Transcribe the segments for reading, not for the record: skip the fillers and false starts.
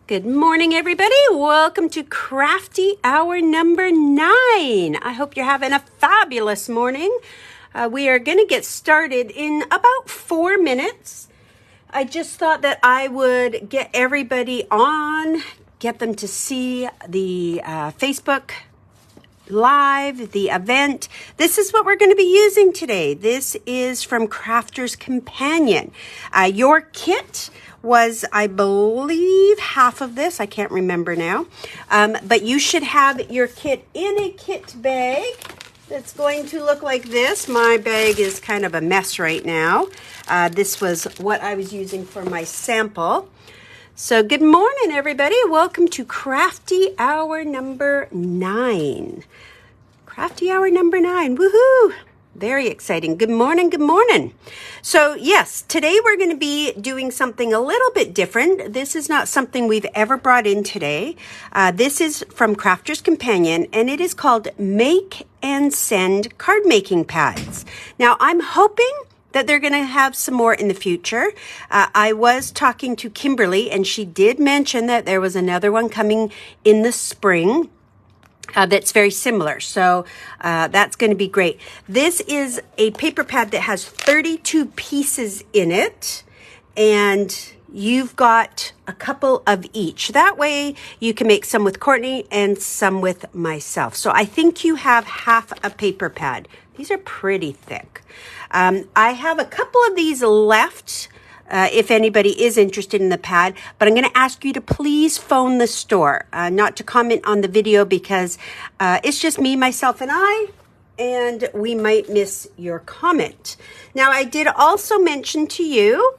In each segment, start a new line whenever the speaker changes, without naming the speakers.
Good morning, everybody. Welcome to Crafty Hour number 9. I hope you're having a fabulous morning. We are going to get started in about 4 minutes. I just thought that I would get everybody on, get them to see the Facebook Live, the event. This is what we're going to be using today. This is from Crafter's Companion. Your kit was, I believe, half of this. I can't remember now. But you should have your kit in a kit bag that's going to look like this. My bag is kind of a mess right now. This was what I was using for my sample. So good morning, everybody. Welcome to Crafty Hour number 9. Crafty Hour number 9. Woohoo! Very exciting. Good morning. Good morning. So yes, today we're going to be doing something a little bit different. This is not something we've ever brought in today. This is from Crafter's Companion, and it is called Make and Send card making pads. Now, I'm hoping that they're going to have some more in the future. I was talking to Kimberly, and she did mention that there was another one coming in the spring. That's very similar. So that's going to be great. This is a paper pad that has 32 pieces in it, and you've got a couple of each. That way you can make some with Courtney and some with myself. So I think you have half a paper pad. These are pretty thick. I have a couple of these left. If anybody is interested in the pad, but I'm going to ask you to please phone the store, not to comment on the video because it's just me, myself, and I, and we might miss your comment. Now, I did also mention to you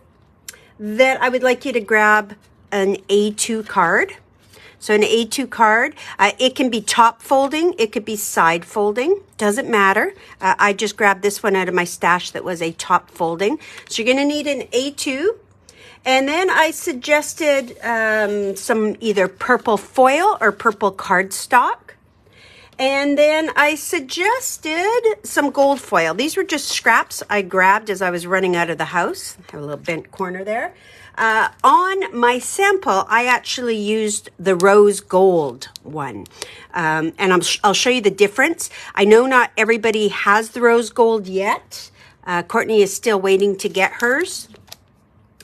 that I would like you to grab an A2 card. So an A2 card, it can be top folding, it could be side folding, doesn't matter. I just grabbed this one out of my stash that was a top folding. So you're going to need an A2. And then I suggested some either purple foil or purple cardstock. And then I suggested some gold foil. These were just scraps I grabbed as I was running out of the house. I have a little bent corner there. On my sample, I actually used the rose gold one. And I'll show you the difference. I know not everybody has the rose gold yet. Courtney is still waiting to get hers.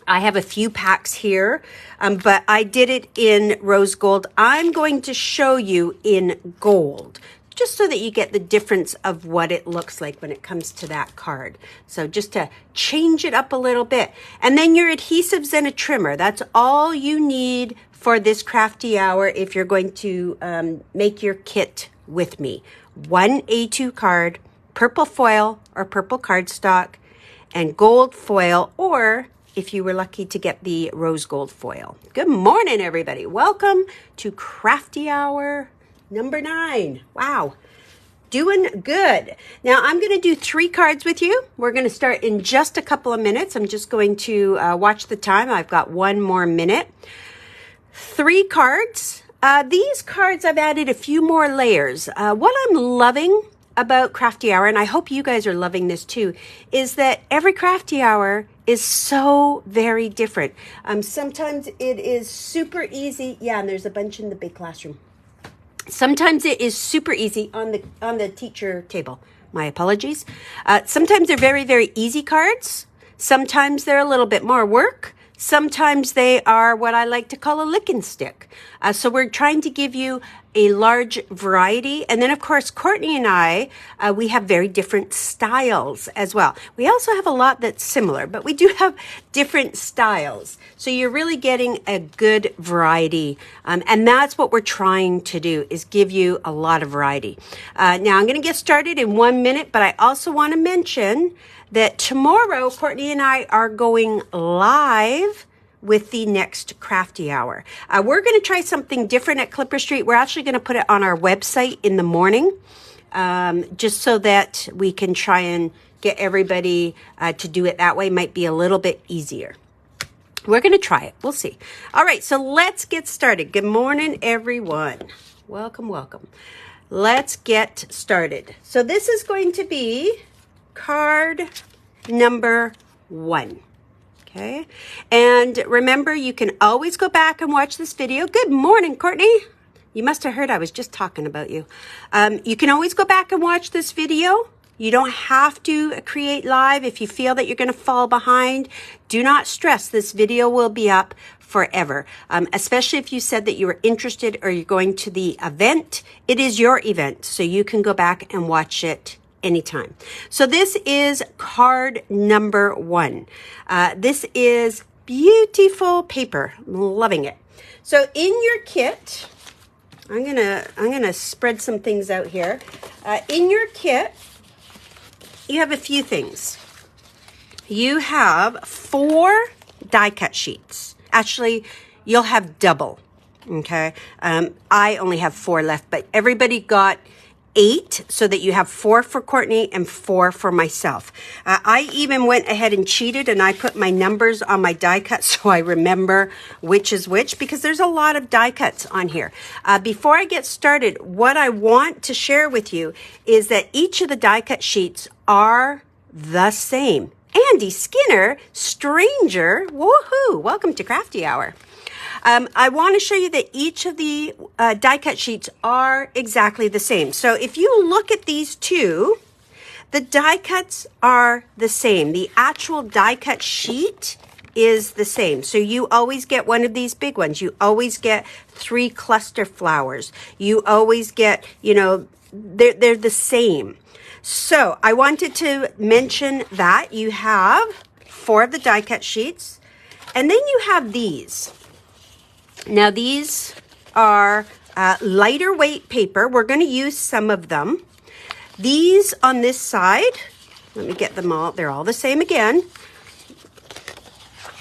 I have a few packs here, but I did it in rose gold. I'm going to show you in gold, just so that you get the difference of what it looks like when it comes to that card. So just to change it up a little bit. And then your adhesives and a trimmer. That's all you need for this crafty hour if you're going to make your kit with me. One A2 card, purple foil or purple cardstock, and gold foil, or if you were lucky to get the rose gold foil. Good morning, everybody. Welcome to Crafty Hour number 9. Wow. Doing good. Now, I'm going to do 3 cards with you. We're going to start in just a couple of minutes. I'm just going to watch the time. I've got 1 more minute. 3 cards. These cards, I've added a few more layers. What I'm loving about Crafty Hour, and I hope you guys are loving this too, is that every Crafty Hour is so very different. Sometimes it is super easy. Yeah, and there's a bunch in the big classroom. Sometimes it is super easy on the teacher table. My apologies. Sometimes they're very, very easy cards. Sometimes they're a little bit more work. Sometimes they are what I like to call a lick and stick. So we're trying to give you a large variety. And then, of course, Courtney and I, we have very different styles as well. We also have a lot that's similar, but we do have different styles. So you're really getting a good variety. And that's what we're trying to do, is give you a lot of variety. Now, I'm going to get started in 1 minute, but I also want to mention that tomorrow, Courtney and I are going live with the next Crafty Hour. We're going to try something different at Clipper Street. We're actually going to put it on our website in the morning, just so that we can try and get everybody to do it that way. Might be a little bit easier. We're going to try it. We'll see. All right, so let's get started. Good morning, everyone. Welcome, welcome. Let's get started. So this is going to be card number 1. Okay, and remember, you can always go back and watch this video. Good morning, Courtney. You must have heard I was just talking about you. You can always go back and watch this video. You don't have to create live if you feel that you're going to fall behind. Do not stress. This video will be up forever, especially if you said that you were interested or you're going to the event. It is your event, so you can go back and watch it anytime. So this is card number 1. This is beautiful paper. I'm loving it. So in your kit, I'm gonna spread some things out here. In your kit, you have a few things. You have 4 die cut sheets. Actually, you'll have double. Okay, I only have 4 left, but everybody got 8, so that you have 4 for Courtney and 4 for myself. I even went ahead and cheated, and I put my numbers on my die cut so I remember which is which, because there's a lot of die cuts on here. Before I get started, what I want to share with you is that each of the die cut sheets are the same. Andy Skinner, stranger, woohoo, welcome to Crafty Hour. I want to show you that each of the die cut sheets are exactly the same. So if you look at these two, the die cuts are the same. The actual die cut sheet is the same. So you always get one of these big ones. You always get 3 cluster flowers. You always get, you know, they're the same. So I wanted to mention that you have 4 of the die cut sheets, and then you have these. Now these are lighter weight paper. We're going to use some of them. These on this side, let me get them all. They're all the same again.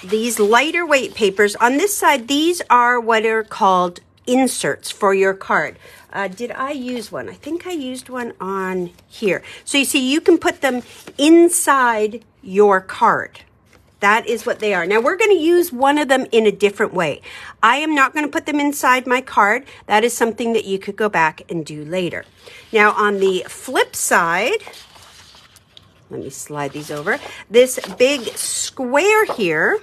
These lighter weight papers on this side, these are what are called inserts for your card. Did I use one? I think I used one on here. So you see, you can put them inside your card. That is what they are. Now we're going to use one of them in a different way. I am not going to put them inside my card. That is something that you could go back and do later. Now on the flip side, let me slide these over. This big square here,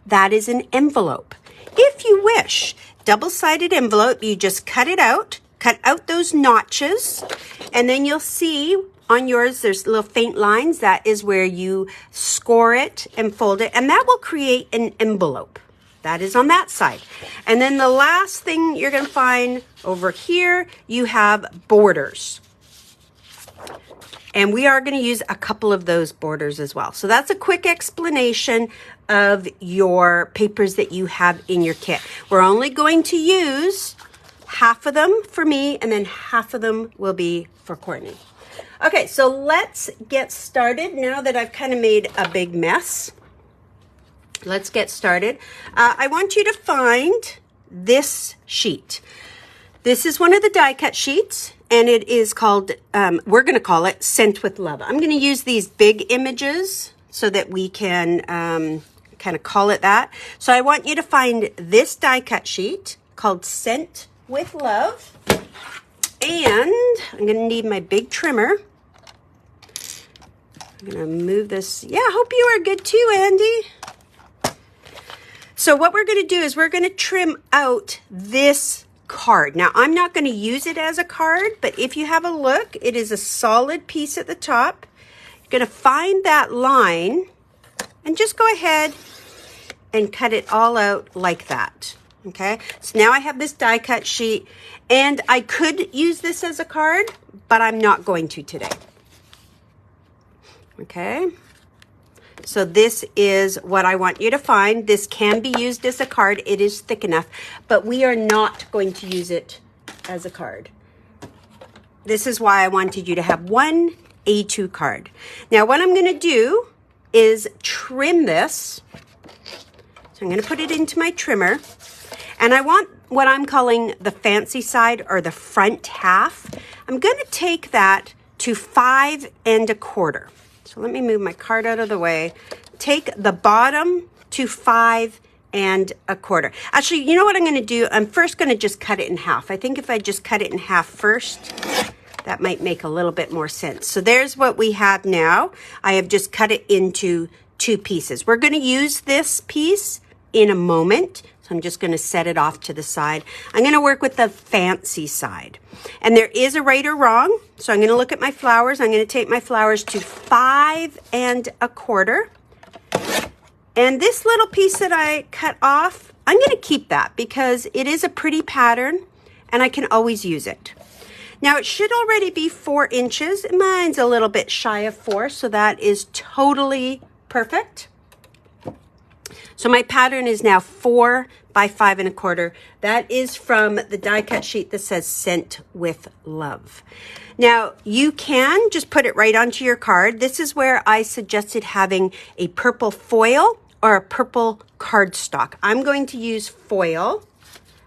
that is an envelope. If you wish, double-sided envelope, you just cut it out, cut out those notches, and then you'll see on yours, there's little faint lines. That is where you score it and fold it, and that will create an envelope. That is on that side. And then the last thing you're going to find over here, you have borders. And we are going to use a couple of those borders as well. So that's a quick explanation of your papers that you have in your kit. We're only going to use half of them for me, and then half of them will be for Courtney. Okay, so let's get started now that I've kind of made a big mess. Let's get started. I want you to find this sheet. This is one of the die cut sheets, and it is called, we're going to call it Sent with Love. I'm going to use these big images so that we can kind of call it that. So I want you to find this die cut sheet called Sent with Love. And I'm going to need my big trimmer. I'm going to move this. Yeah, I hope you are good too, Andy. So what we're going to do is we're going to trim out this card. Now, I'm not going to use it as a card, but if you have a look, it is a solid piece at the top. You're going to find that line and just go ahead and cut it all out like that. Okay, so now I have this die cut sheet, and I could use this as a card, but I'm not going to today. Okay, so this is what I want you to find. This can be used as a card. It is thick enough, but we are not going to use it as a card. This is why I wanted you to have one A2 card. Now what I'm going to do is trim this. So I'm going to put it into my trimmer. And I want what I'm calling the fancy side, or the front half. I'm going to take that to 5 1/4. So let me move my card out of the way. Take the bottom to 5 1/4. Actually, you know what I'm going to do? I'm first going to just cut it in half. I think if I just cut it in half first, that might make a little bit more sense. So there's what we have now. I have just cut it into two pieces. We're going to use this piece in a moment. So I'm just going to set it off to the side. I'm going to work with the fancy side. And there is a right or wrong. So I'm going to look at my flowers. I'm going to take my flowers to 5 1/4. And this little piece that I cut off, I'm going to keep that because it is a pretty pattern and I can always use it. Now it should already be 4 inches. Mine's a little bit shy of 4, so that is totally perfect. So my pattern is now 4 by 5 1/4. That is from the die cut sheet that says Sent with Love. Now you can just put it right onto your card. This is where I suggested having a purple foil or a purple cardstock. I'm going to use foil.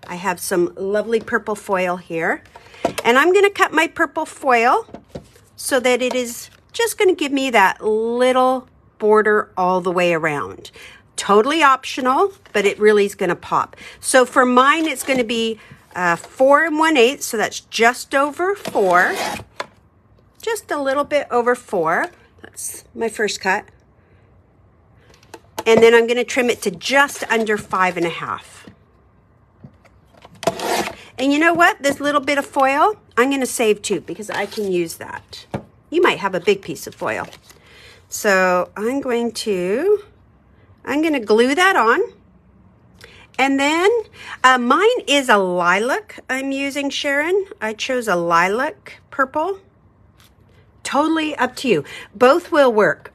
I have some lovely purple foil here. And I'm going to cut my purple foil so that it is just going to give me that little border all the way around. Totally optional, but it really is going to pop. So for mine, it's going to be 4 1/8, so that's just over 4. Just a little bit over 4. That's my first cut. And then I'm going to trim it to just under 5 1/2. And you know what? This little bit of foil, I'm going to save too because I can use that. You might have a big piece of foil. So I'm going to glue that on. And then mine is a lilac I'm using, Sharon. I chose a lilac purple. Totally up to you. Both will work.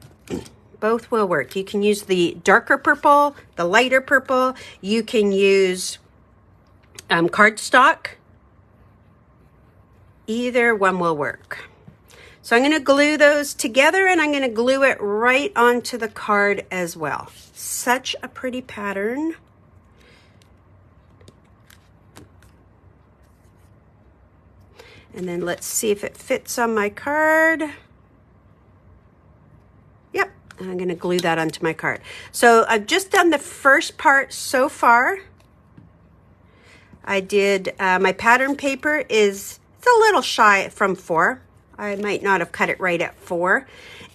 Both will work. You can use the darker purple, the lighter purple. You can use cardstock. Either one will work. So I'm going to glue those together and I'm going to glue it right onto the card as well. Such a pretty pattern. And then let's see if it fits on my card. Yep, and I'm going to glue that onto my card. So I've just done the first part so far. I did, my pattern paper it's a little shy from 4. I might not have cut it right at 4.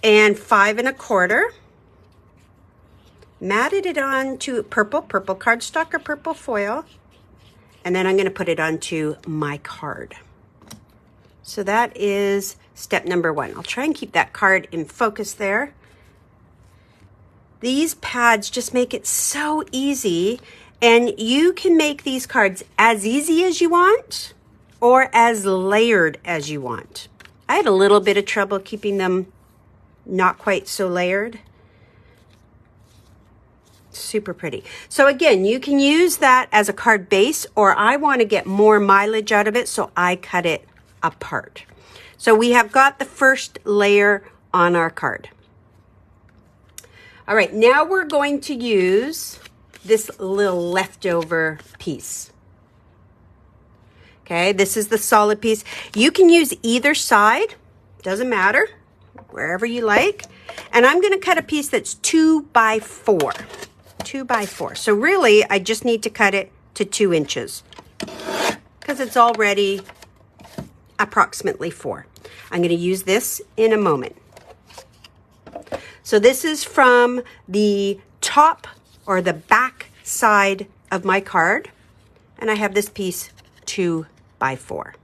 And 5 1/4. Matted it onto purple cardstock or purple foil. And then I'm going to put it onto my card. So that is step number 1. I'll try and keep that card in focus there. These pads just make it so easy. And you can make these cards as easy as you want or as layered as you want. I had a little bit of trouble keeping them not quite so layered. Super pretty. So again, you can use that as a card base, or I want to get more mileage out of it, so I cut it apart. So we have got the first layer on our card. All right, now we're going to use this little leftover piece. Okay, this is the solid piece. You can use either side, doesn't matter, wherever you like. And I'm going to cut a piece that's 2 by 4. 2 by 4. So really, I just need to cut it to 2 inches because it's already approximately 4. I'm going to use this in a moment. So this is from the top or the back side of my card, and I have this piece 2 by 4.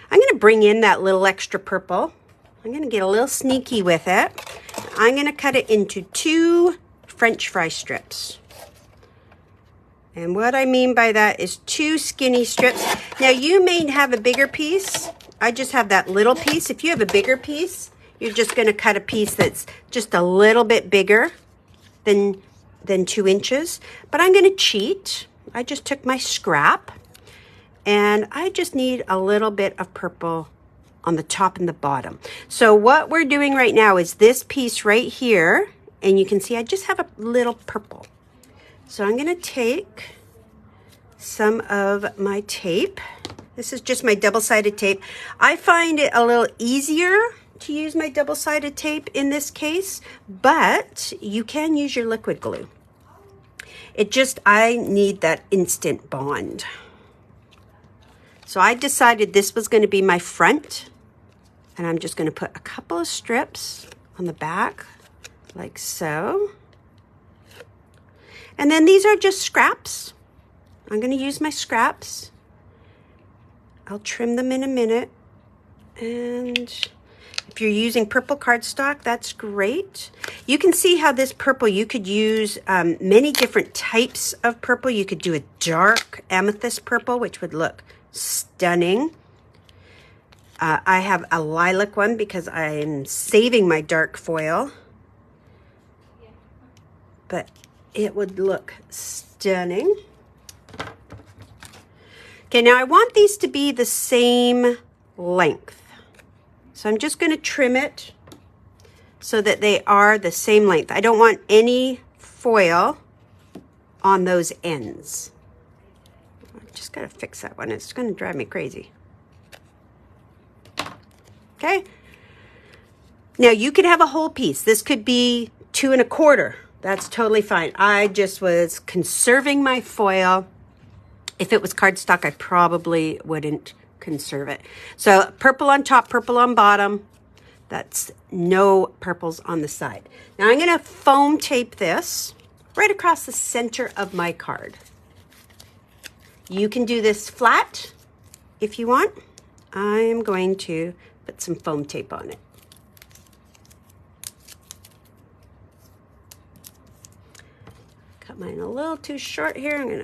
I'm going to bring in that little extra purple. I'm going to get a little sneaky with it. I'm going to cut it into 2 French fry strips. And what I mean by that is 2 skinny strips. Now you may have a bigger piece. I just have that little piece. If you have a bigger piece, you're just going to cut a piece that's just a little bit bigger than 2 inches. But I'm going to cheat. I just took my scrap and I just need a little bit of purple on the top and the bottom. So what we're doing right now is this piece right here, and you can see I just have a little purple. So I'm going to take some of my tape. This is just my double-sided tape. I find it a little easier to use my double-sided tape in this case, but you can use your liquid glue. I need that instant bond. So I decided this was going to be my front, and I'm just going to put a couple of strips on the back like so. And then these are just scraps. I'm going to use my scraps. I'll trim them in a minute. And if you're using purple cardstock, that's great. You can see how this purple, you could use many different types of purple. You could do a dark amethyst purple, which would look stunning. I have a lilac one because I'm saving my dark foil. But it would look stunning. Okay, now I want these to be the same length. So I'm just going to trim it so that they are the same length. I don't want any foil on those ends. I just got to fix that one. It's going to drive me crazy. Okay. Now you could have a whole piece. This could be 2 1/4. That's totally fine. I just was conserving my foil. If it was cardstock, I probably wouldn't conserve it. So purple on top, purple on bottom. That's no purples on the side. Now I'm going to foam tape this right across the center of my card. You can do this flat if you want. I'm going to put some foam tape on it. Cut mine a little too short here. I'm gonna.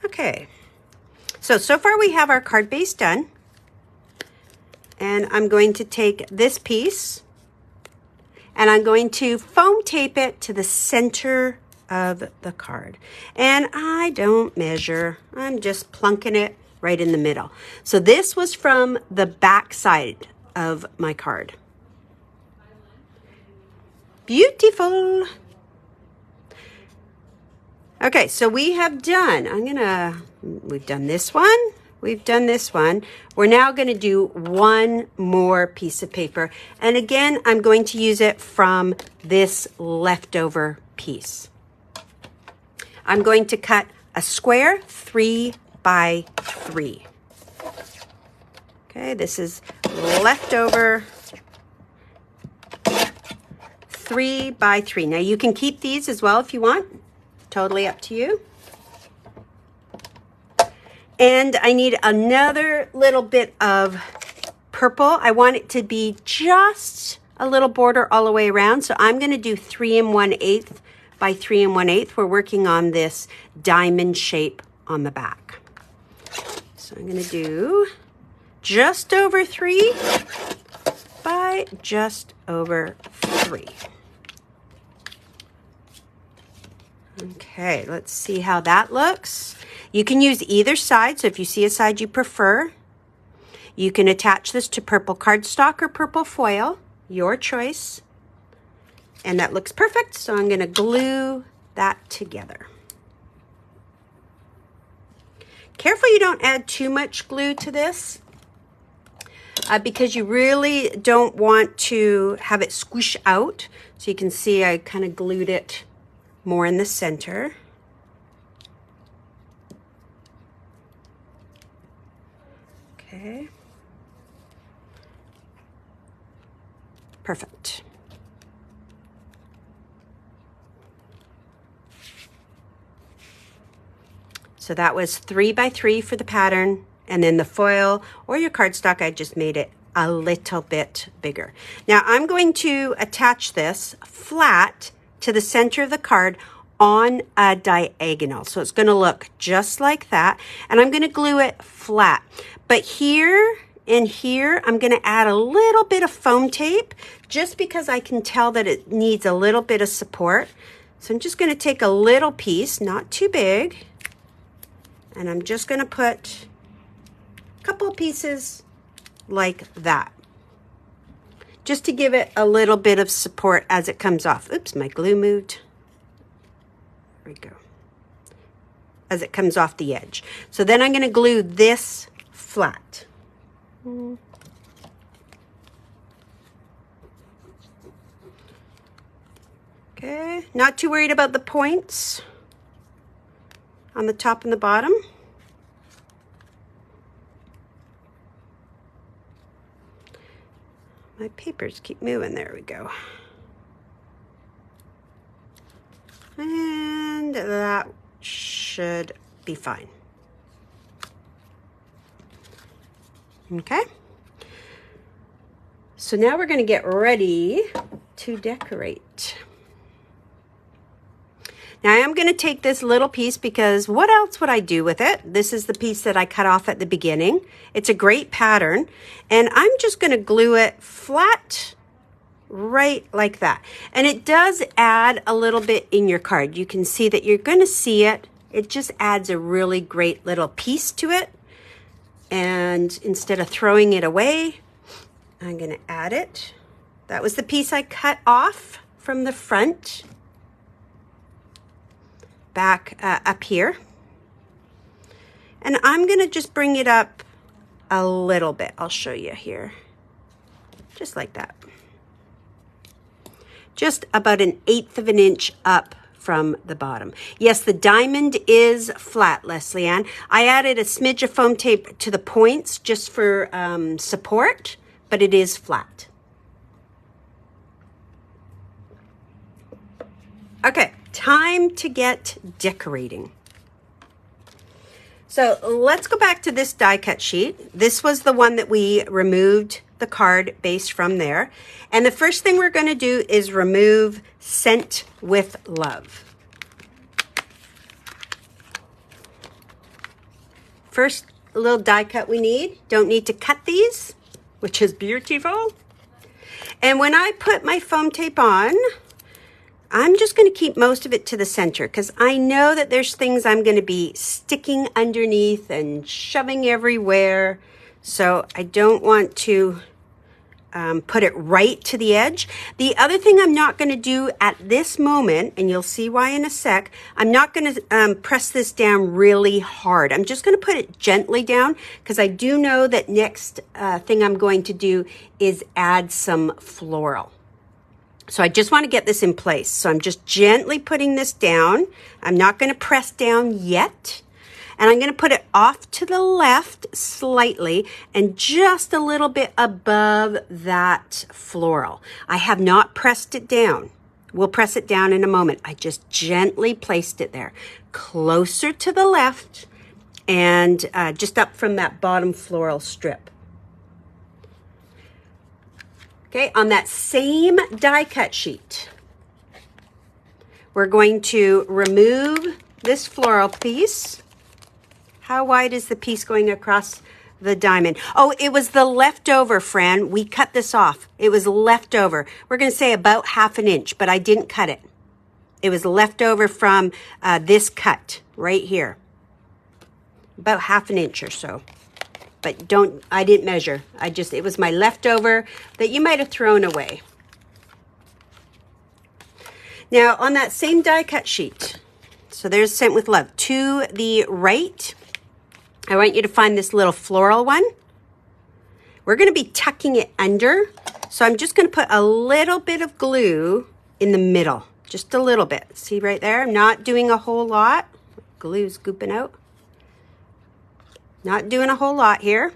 Okay. So far we have our card base done. And I'm going to take this piece and I'm going to foam tape it to the center of the card. And I don't measure. I'm just plunking it right in the middle. So this was from the back side of my card. Beautiful. Okay, so we have done, we've done this one. We've done this one. We're now going to do one more piece of paper. And again, I'm going to use it from this leftover piece. I'm going to cut a square 3 by 3. Okay, this is leftover 3 by 3. Now you can keep these as well if you want. Totally up to you. And I need another little bit of purple. I want it to be just a little border all the way around. So I'm going to do 3 1/8 by 3 1/8. We're working on this diamond shape on the back. So I'm going to do just over 3 by just over 3. Okay, let's see how that looks. You can use either side, so if you see a side you prefer, you can attach this to purple cardstock or purple foil, your choice. And that looks perfect, so I'm going to glue that together. Careful you don't add too much glue to this, because you really don't want to have it squish out. So you can see I kind of glued it more in the center. Okay. Perfect. So that was 3 by 3 for the pattern, and then the foil or your cardstock, I just made it a little bit bigger. Now I'm going to attach this flat to the center of the card on a diagonal. So it's going to look just like that. And I'm going to glue it flat. But here and here, I'm going to add a little bit of foam tape just because I can tell that it needs a little bit of support. So I'm just going to take a little piece, not too big, and I'm just going to put a couple of pieces like that, just to give it a little bit of support as it comes off. Oops, my glue moved. There we go. As it comes off the edge. So then I'm going to glue this flat. Okay, not too worried about the points on the top and the bottom. My papers keep moving. There we go. And that should be fine. Okay. So now we're going to get ready to decorate. Now I am going to take this little piece because what else would I do with it? This is the piece that I cut off at the beginning. It's a great pattern, and I'm just going to glue it flat right like that. And it does add a little bit in your card. You can see that you're going to see it. It just adds a really great little piece to it. And instead of throwing it away, I'm going to add it. That was the piece I cut off from the front. Back up here. And I'm going to just bring it up a little bit. I'll show you here. Just like that. Just about 1/8 of an inch up from the bottom. Yes, the diamond is flat, Leslie Ann. I added a smidge of foam tape to the points just for support, but it is flat. Okay, time to get decorating. So let's go back to this die cut sheet. This was the one that we removed the card base from there. And the first thing we're going to do is remove Sent with Love. First little die cut we need. Don't need to cut these, which is beautiful. And when I put my foam tape on, I'm just going to keep most of it to the center because I know that there's things I'm going to be sticking underneath and shoving everywhere. So I don't want to put it right to the edge. The other thing I'm not going to do at this moment, and you'll see why in a sec, I'm not going to press this down really hard. I'm just going to put it gently down because I do know that next thing I'm going to do is add some floral. So I just want to get this in place. So I'm just gently putting this down. I'm not going to press down yet. And I'm going to put it off to the left slightly and just a little bit above that floral. I have not pressed it down. We'll press it down in a moment. I just gently placed it there, closer to the left and just up from that bottom floral strip. Okay, on that same die cut sheet, we're going to remove this floral piece. How wide is the piece going across the diamond? Oh, it was the leftover, Fran. We cut this off. It was leftover. We're going to say about 1/2 inch, but I didn't cut it. It was leftover from this cut right here. About 1/2 inch or so. But I didn't measure. It was my leftover that you might have thrown away. Now, on that same die cut sheet, so there's Sent with Love. To the right, I want you to find this little floral one. We're going to be tucking it under. So I'm just going to put a little bit of glue in the middle. Just a little bit. See right there? I'm not doing a whole lot. Glue's gooping out. Not doing a whole lot here.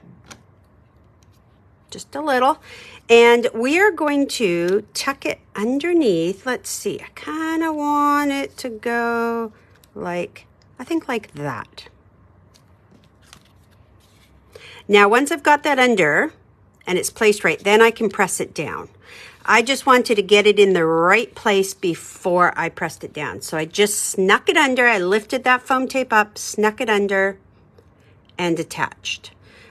Just a little. And we are going to tuck it underneath. Let's see. I kind of want it to go like, I think like that. Now, once I've got that under and it's placed right, then I can press it down. I just wanted to get it in the right place before I pressed it down. So I just snuck it under. I lifted that foam tape up, snuck it under, and attached.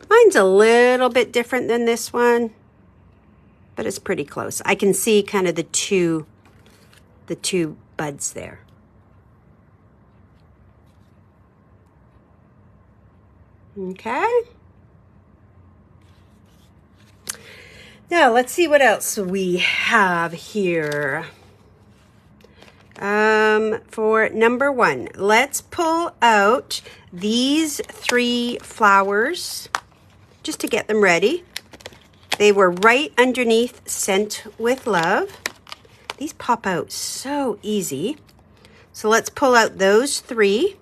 Mine's a little bit different than this one, but it's pretty close. I can see kind of the two buds there. Okay. Now, let's see what else we have here. For number 1, let's pull out these 3 flowers just to get them ready. They were right underneath Sent with Love. These pop out so easy. So let's pull out those 3.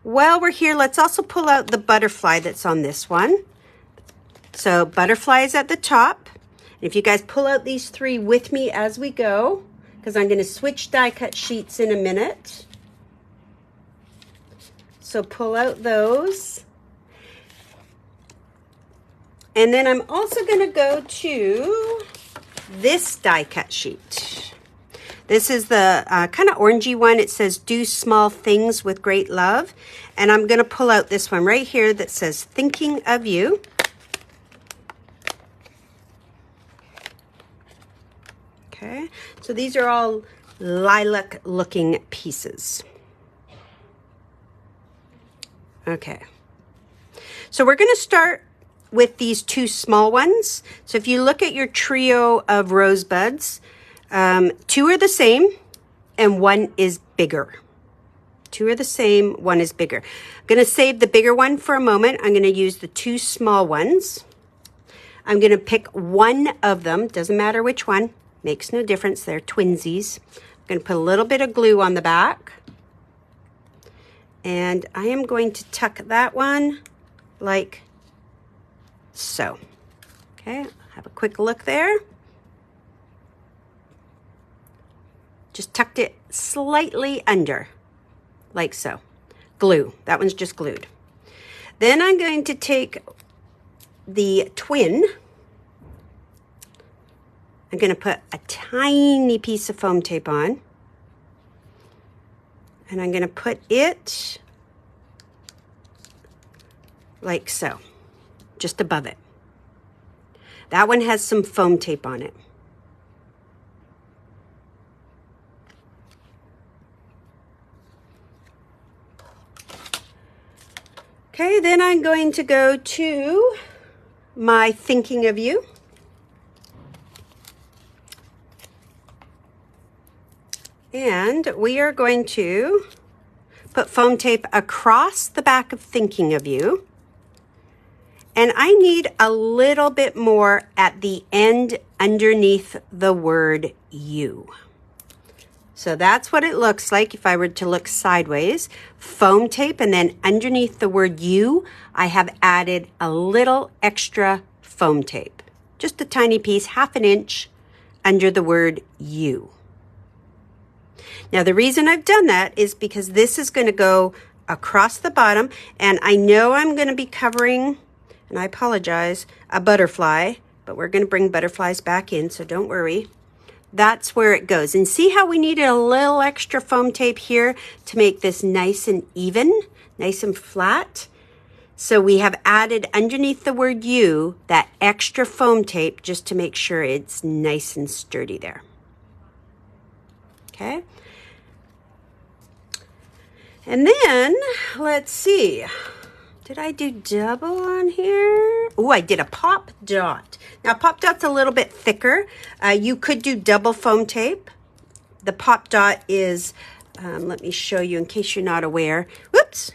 While we're here, let's also pull out the butterfly that's on this one. So butterflies at the top. If you guys pull out these 3 with me as we go, because I'm going to switch die cut sheets in a minute. So pull out those. And then I'm also going to go to this die cut sheet. This is the kind of orangey one. It says, do small things with great love. And I'm going to pull out this one right here that says, thinking of you. Okay, so these are all lilac looking pieces. Okay, so we're going to start with these 2 small ones. So if you look at your trio of rosebuds, 2 are the same and 1 is bigger. 2 are the same, 1 is bigger. I'm going to save the bigger one for a moment. I'm going to use the 2 small ones. I'm going to pick one of them, doesn't matter which one. Makes no difference, they're twinsies. I'm going to put a little bit of glue on the back. And I am going to tuck that one like so. Okay, have a quick look there. Just tucked it slightly under, like so. Glue, that one's just glued. Then I'm going to take the twin. I'm going to put a tiny piece of foam tape on. And I'm going to put it like so, just above it. That one has some foam tape on it. Okay, then I'm going to go to my thinking of you. And we are going to put foam tape across the back of thinking of you. And I need a little bit more at the end underneath the word you. So that's what it looks like if I were to look sideways. Foam tape, and then underneath the word you, I have added a little extra foam tape. Just a tiny piece, 1/2 inch under the word you. Now, the reason I've done that is because this is going to go across the bottom, and I know I'm going to be covering, and I apologize, a butterfly, but we're going to bring butterflies back in, so don't worry. That's where it goes. And see how we needed a little extra foam tape here to make this nice and even, nice and flat? So we have added underneath the word you that extra foam tape just to make sure it's nice and sturdy there. Okay. And then, let's see, did I do double on here? Oh, I did a pop dot. Now, pop dot's a little bit thicker. You could do double foam tape. The pop dot is, let me show you in case you're not aware. Whoops.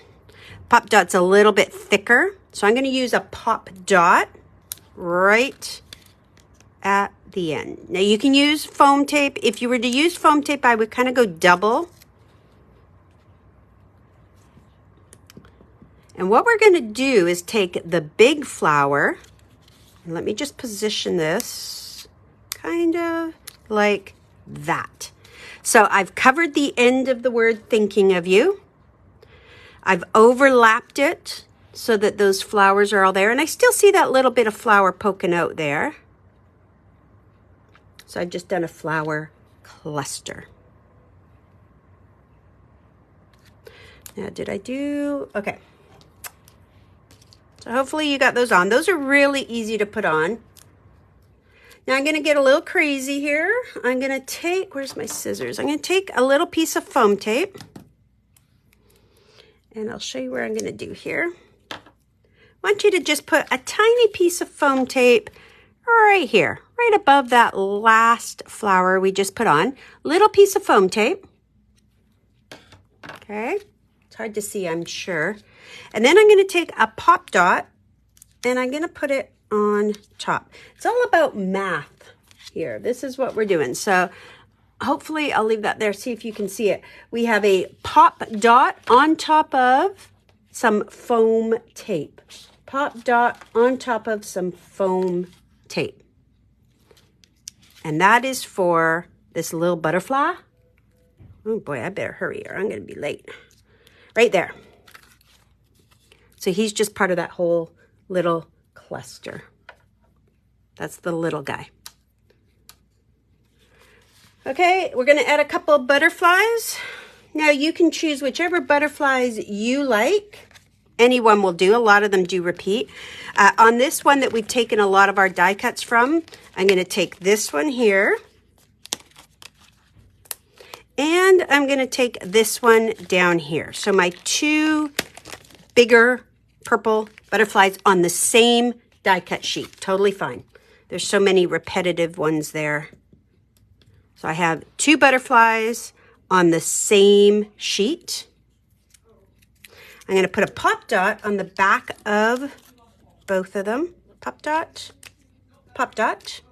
Pop dot's a little bit thicker. So I'm going to use a pop dot right at the end. Now, you can use foam tape. If you were to use foam tape, I would kind of go double. And what we're going to do is take the big flower, and let me just position this kind of like that. So I've covered the end of the word thinking of you. I've overlapped it so that those flowers are all there, and I still see that little bit of flower poking out there. So I've just done a flower cluster. Now, did I do, okay. So hopefully you got those on. Those are really easy to put on. Now I'm going to get a little crazy here. I'm going to take, where's my scissors? I'm going to take a little piece of foam tape. And I'll show you where I'm going to do here. I want you to just put a tiny piece of foam tape right here, right above that last flower we just put on. Little piece of foam tape. Okay. It's hard to see, I'm sure. And then I'm going to take a pop dot and I'm going to put it on top. It's all about math here. This is what we're doing. So hopefully I'll leave that there. See if you can see it. We have a pop dot on top of some foam tape. pop dot on top of some foam tape. And that is for this little butterfly. Oh boy, I better hurry or I'm going to be late. Right there. So he's just part of that whole little cluster. That's the little guy. Okay, we're going to add a couple of butterflies. Now you can choose whichever butterflies you like. Anyone will do. A lot of them do repeat. On this one that we've taken a lot of our die cuts from, I'm going to take this one here. And I'm going to take this one down here. So my two bigger purple butterflies on the same die cut sheet. Totally fine. There's so many repetitive ones there. So I have two butterflies on the same sheet. I'm going to put a pop dot on the back of both of them. Pop dot, pop dot.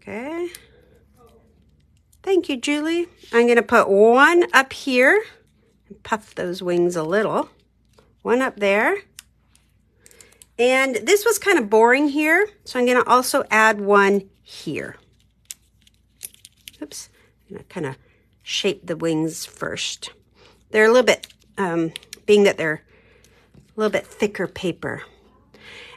Okay. Thank you, Julie. I'm going to put one up here and puff those wings a little. One up there. And this was kind of boring here, so I'm going to also add one here. Oops. I'm going to kind of shape the wings first. They're a little bit, being that they're a little bit thicker paper.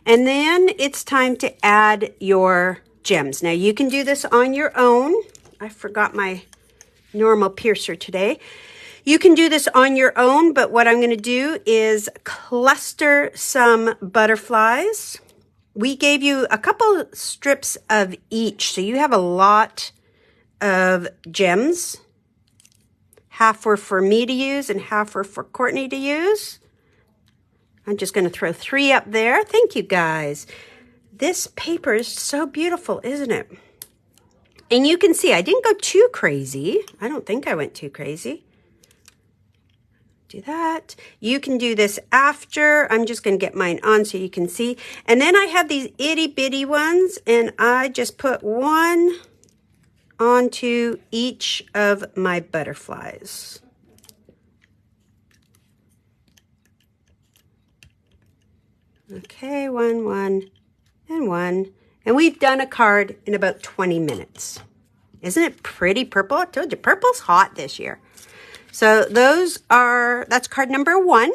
And then it's time to add your gems. Now you can do this on your own. I forgot my normal piercer today. You can do this on your own, but what I'm going to do is cluster some butterflies. We gave you a couple strips of each, so you have a lot of gems. Half were for me to use and half were for Courtney to use. I'm just going to throw 3 up there. Thank you, guys. This paper is so beautiful, isn't it? And you can see I didn't go too crazy. I don't think I went too crazy. Do that. You can do this after. I'm just going to get mine on so you can see. And then I have these itty bitty ones, and I just put one onto each of my butterflies. Okay, one, and one. And we've done a card in about 20 minutes. Isn't it pretty purple? I told you, purple's hot this year. So that's card number 1.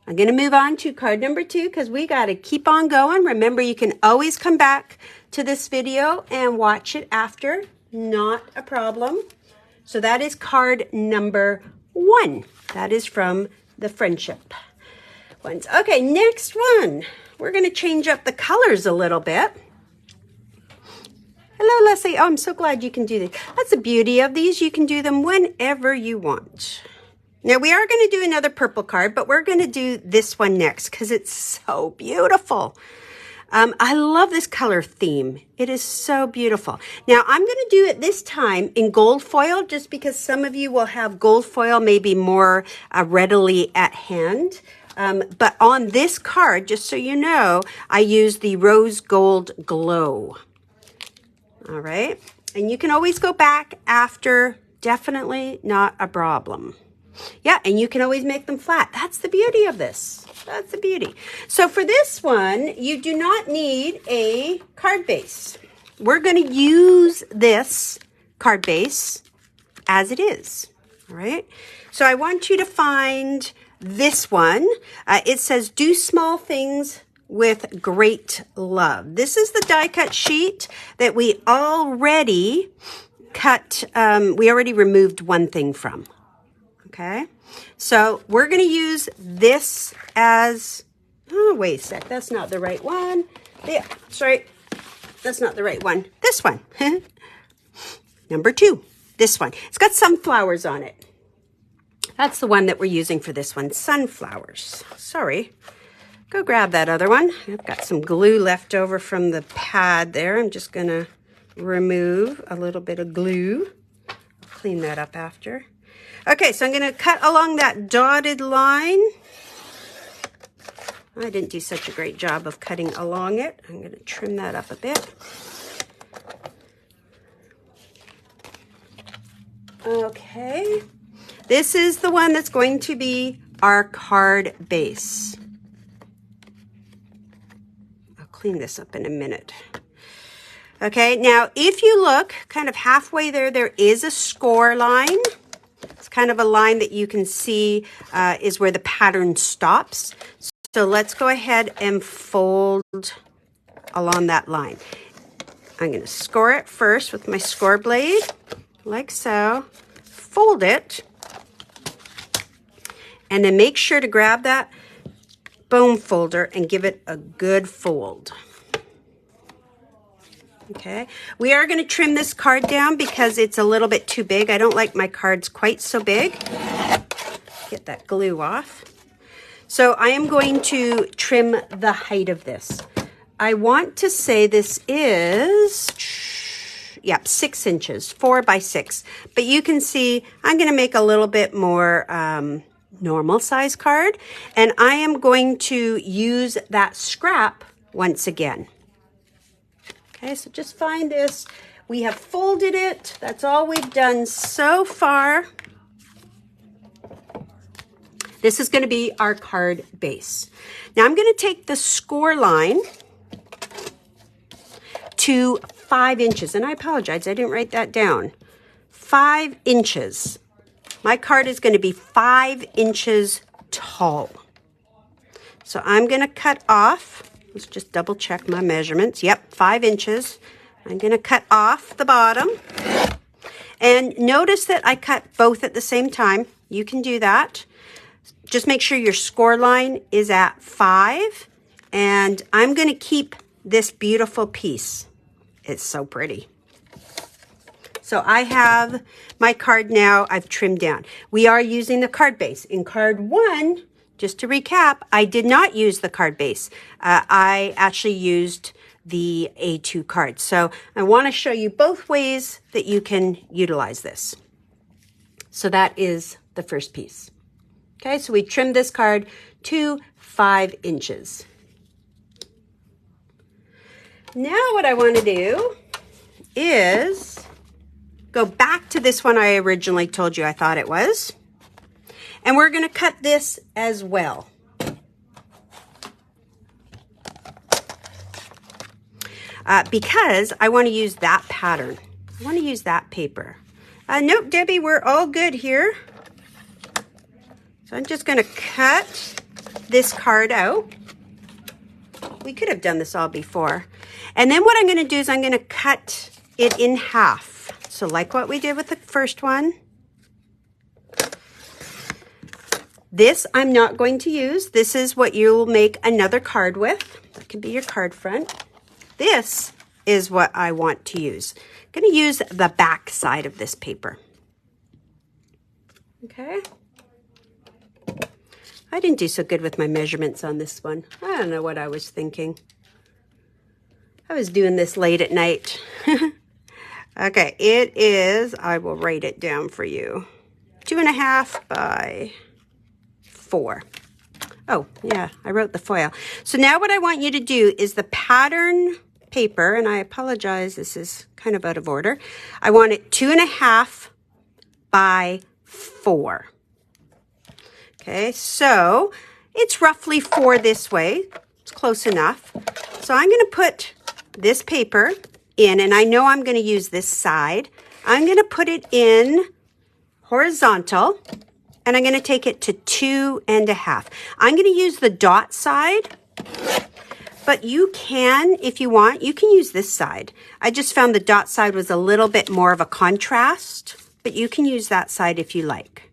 I'm going to move on to card number 2 because we got to keep on going. Remember, you can always come back to this video and watch it after. Not a problem. So that is card number 1. That is from the friendship ones. Okay, next one. We're going to change up the colors a little bit. Hello, Leslie. Oh, I'm so glad you can do this. That's the beauty of these. You can do them whenever you want. Now, we are going to do another purple card, but we're going to do this one next because it's so beautiful. I love this color theme. It is so beautiful. Now, I'm going to do it this time in gold foil just because some of you will have gold foil maybe more readily at hand. But on this card, just so you know, I use the Rose Gold Glow. All right. And you can always go back after. Definitely not a problem. Yeah, and you can always make them flat. That's the beauty of this. That's the beauty. So for this one, you do not need a card base. We're going to use this card base as it is. All right. So I want you to find this one. It says, do small things with great love. This is the die cut sheet that we already cut. We already removed one thing from. Okay. So we're going to use this as, oh, wait a sec. That's not the right one. Yeah, sorry. That's not the right one. This one. Number 2. This one. It's got sunflowers on it. That's the one that we're using for this one. Sunflowers. Sorry. Go grab that other one. I've got some glue left over from the pad there. I'm just going to remove a little bit of glue. I'll clean that up after. Okay, so I'm going to cut along that dotted line. I didn't do such a great job of cutting along it. I'm going to trim that up a bit. Okay. This is the one that's going to be our card base. I'll clean this up in a minute. Okay, now if you look kind of halfway there, there is a score line. It's kind of a line that you can see is where the pattern stops. So let's go ahead and fold along that line. I'm going to score it first with my score blade, like so. Fold it. And then make sure to grab that bone folder and give it a good fold. Okay, we are going to trim this card down because it's a little bit too big. I don't like my cards quite so big. Get that glue off. So I am going to trim the height of this. I want to say this is, 6 inches, 4 by 6. But you can see I'm going to make a little bit more normal size card. And I am going to use that scrap once again. Okay, so just find this. We have folded it. That's all we've done so far. This is going to be our card base. Now I'm going to take the score line to 5 inches. And I apologize, I didn't write that down. 5 inches. My card is going to be 5 inches tall. So I'm going to cut off. Let's just double check my measurements. Yep, 5 inches. I'm going to cut off the bottom. And notice that I cut both at the same time. You can do that. Just make sure your score line is at 5. And I'm going to keep this beautiful piece. It's so pretty. So I have my card now. I've trimmed down. We are using the card base. In card 1, just to recap, I did not use the card base. I actually used the A2 card. So I want to show you both ways that you can utilize this. So that is the first piece. Okay, so we trimmed this card to 5 inches. Now what I want to do is go back to this one I originally told you I thought it was. And we're going to cut this as well. Because I want to use that pattern. I want to use that paper. Nope, Debbie, we're all good here. So I'm just going to cut this card out. We could have done this all before. And then what I'm going to do is I'm going to cut it in half. So like what we did with the first one. This I'm not going to use. This is what you'll make another card with. That can be your card front. This is what I want to use. I'm going to use the back side of this paper. Okay. I didn't do so good with my measurements on this one. I don't know what I was thinking. I was doing this late at night. Okay, it is, I will write it down for you. 2.5 by 4. Oh, yeah, I wrote the foil. So now what I want you to do is the pattern paper, and I apologize, this is kind of out of order. I want it 2.5 by 4. Okay, so it's roughly 4 this way. It's close enough. So I'm going to put this paper in, and I know I'm going to use this side. I'm going to put it in horizontal, and I'm going to take it to 2.5. I'm going to use the dot side, but you can, if you want, you can use this side. I just found the dot side was a little bit more of a contrast, but you can use that side if you like.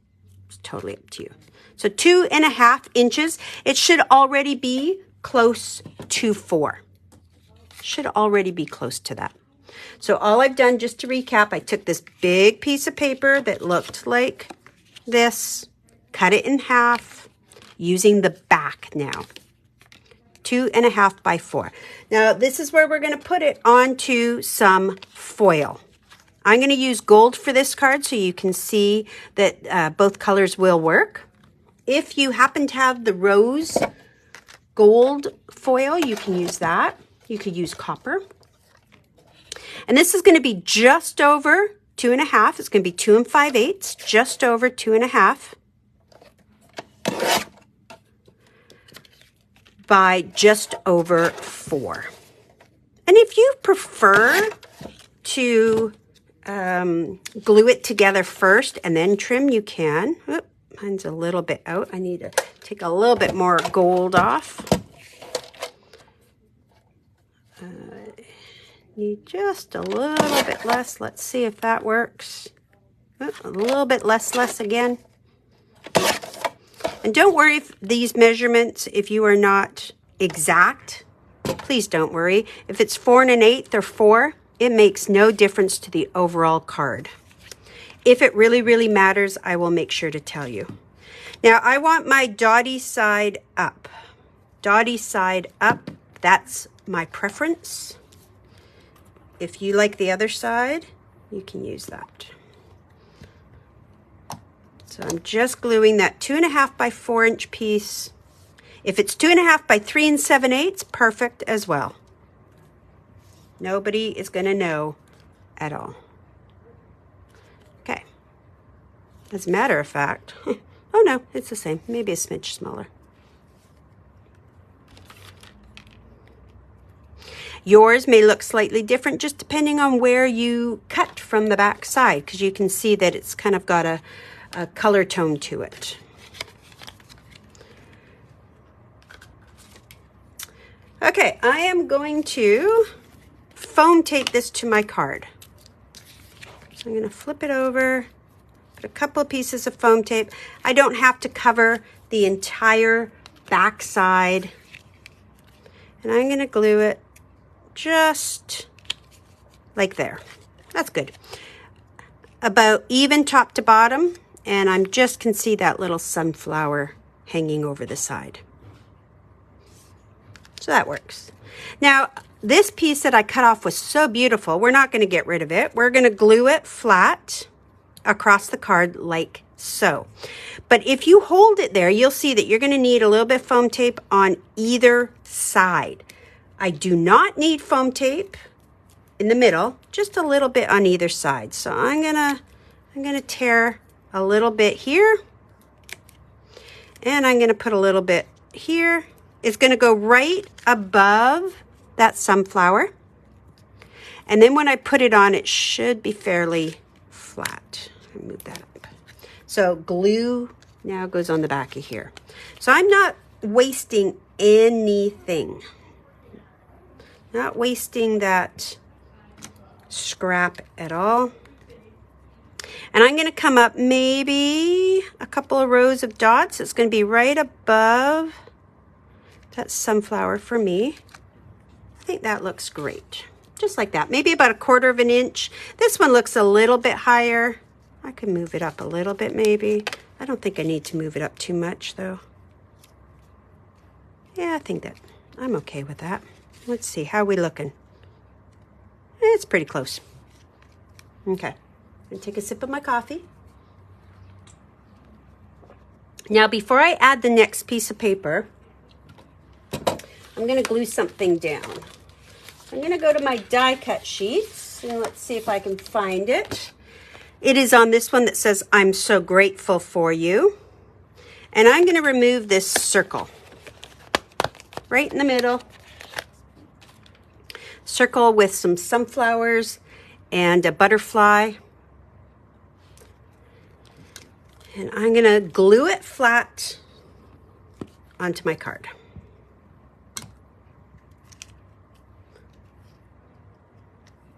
It's totally up to you. So 2.5 inches. It should already be close to 4. Should already be close to that. So all I've done, just to recap, I took this big piece of paper that looked like this, cut it in half, using the back now. 2.5 by 4. Now this is where we're going to put it onto some foil. I'm going to use gold for this card so you can see that both colors will work. If you happen to have the rose gold foil, you can use that. You could use copper. And this is going to be just over 2.5. It's going to be 2 5/8, just over 2.5 by just over 4. And if you prefer to glue it together first and then trim, you can. Oop, mine's a little bit out. I need to take a little bit more gold off. Need just a little bit less. Let's see if that works. Oop, a little bit less again. And don't worry if these measurements, if you are not exact, please don't worry. If it's 4 1/8 or 4, it makes no difference to the overall card. If it really, really matters, I will make sure to tell you. Now, I want my dotty side up. Dotty side up, that's my preference. If you like the other side, you can use that. So I'm just gluing that 2.5 by 4 inch piece. If it's 2.5 by 3 7/8, perfect as well. Nobody is going to know at all. Okay. As a matter of fact, oh no, it's the same. Maybe a smidge smaller. Yours may look slightly different just depending on where you cut from the back side, because you can see that it's kind of got a color tone to it. Okay, I am going to foam tape this to my card. So I'm going to flip it over, put a couple of pieces of foam tape. I don't have to cover the entire back side. And I'm going to glue it just like there. That's good. About even top to bottom, and I just can see that little sunflower hanging over the side. So that works. Now, this piece that I cut off was so beautiful, we're not going to get rid of it. We're going to glue it flat across the card like so. But if you hold it there, you'll see that you're going to need a little bit of foam tape on either side. I do not need foam tape in the middle, just a little bit on either side. So I'm gonna tear a little bit here, and I'm gonna put a little bit here. It's gonna go right above that sunflower, and then when I put it on, it should be fairly flat. Move that up. So glue now goes on the back of here. So I'm not wasting anything. Not wasting that scrap at all. And I'm going to come up maybe a couple of rows of dots. It's going to be right above that sunflower for me. I think that looks great. Just like that. Maybe about 1/4 inch. This one looks a little bit higher. I can move it up a little bit maybe. I don't think I need to move it up too much though. Yeah, I think that I'm okay with that. Let's see, how are we looking? It's pretty close. Okay, I'm gonna take a sip of my coffee. Now, before I add the next piece of paper, I'm gonna glue something down. I'm gonna go to my die cut sheets, and let's see if I can find it. It is on this one that says, "I'm so grateful for you." And I'm gonna remove this circle right in the middle. Circle with some sunflowers and a butterfly. And I'm going to glue it flat onto my card.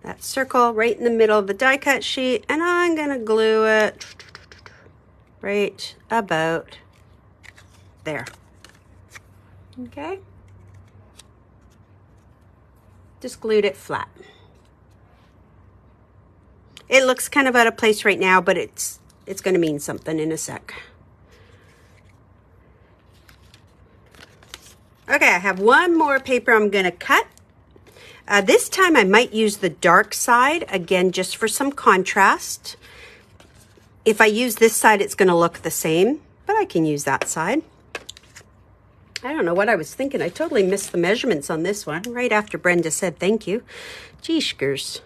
That circle right in the middle of the die cut sheet, and I'm going to glue it right about there. Okay? Just glued it flat. It looks kind of out of place right now, but it's going to mean something in a sec. Okay, I have one more paper I'm going to cut. This time I might use the dark side, again, just for some contrast. If I use this side, it's going to look the same, but I can use that side. I don't know what I was thinking. I totally missed the measurements on this one right after Brenda said thank you. Geeshkers.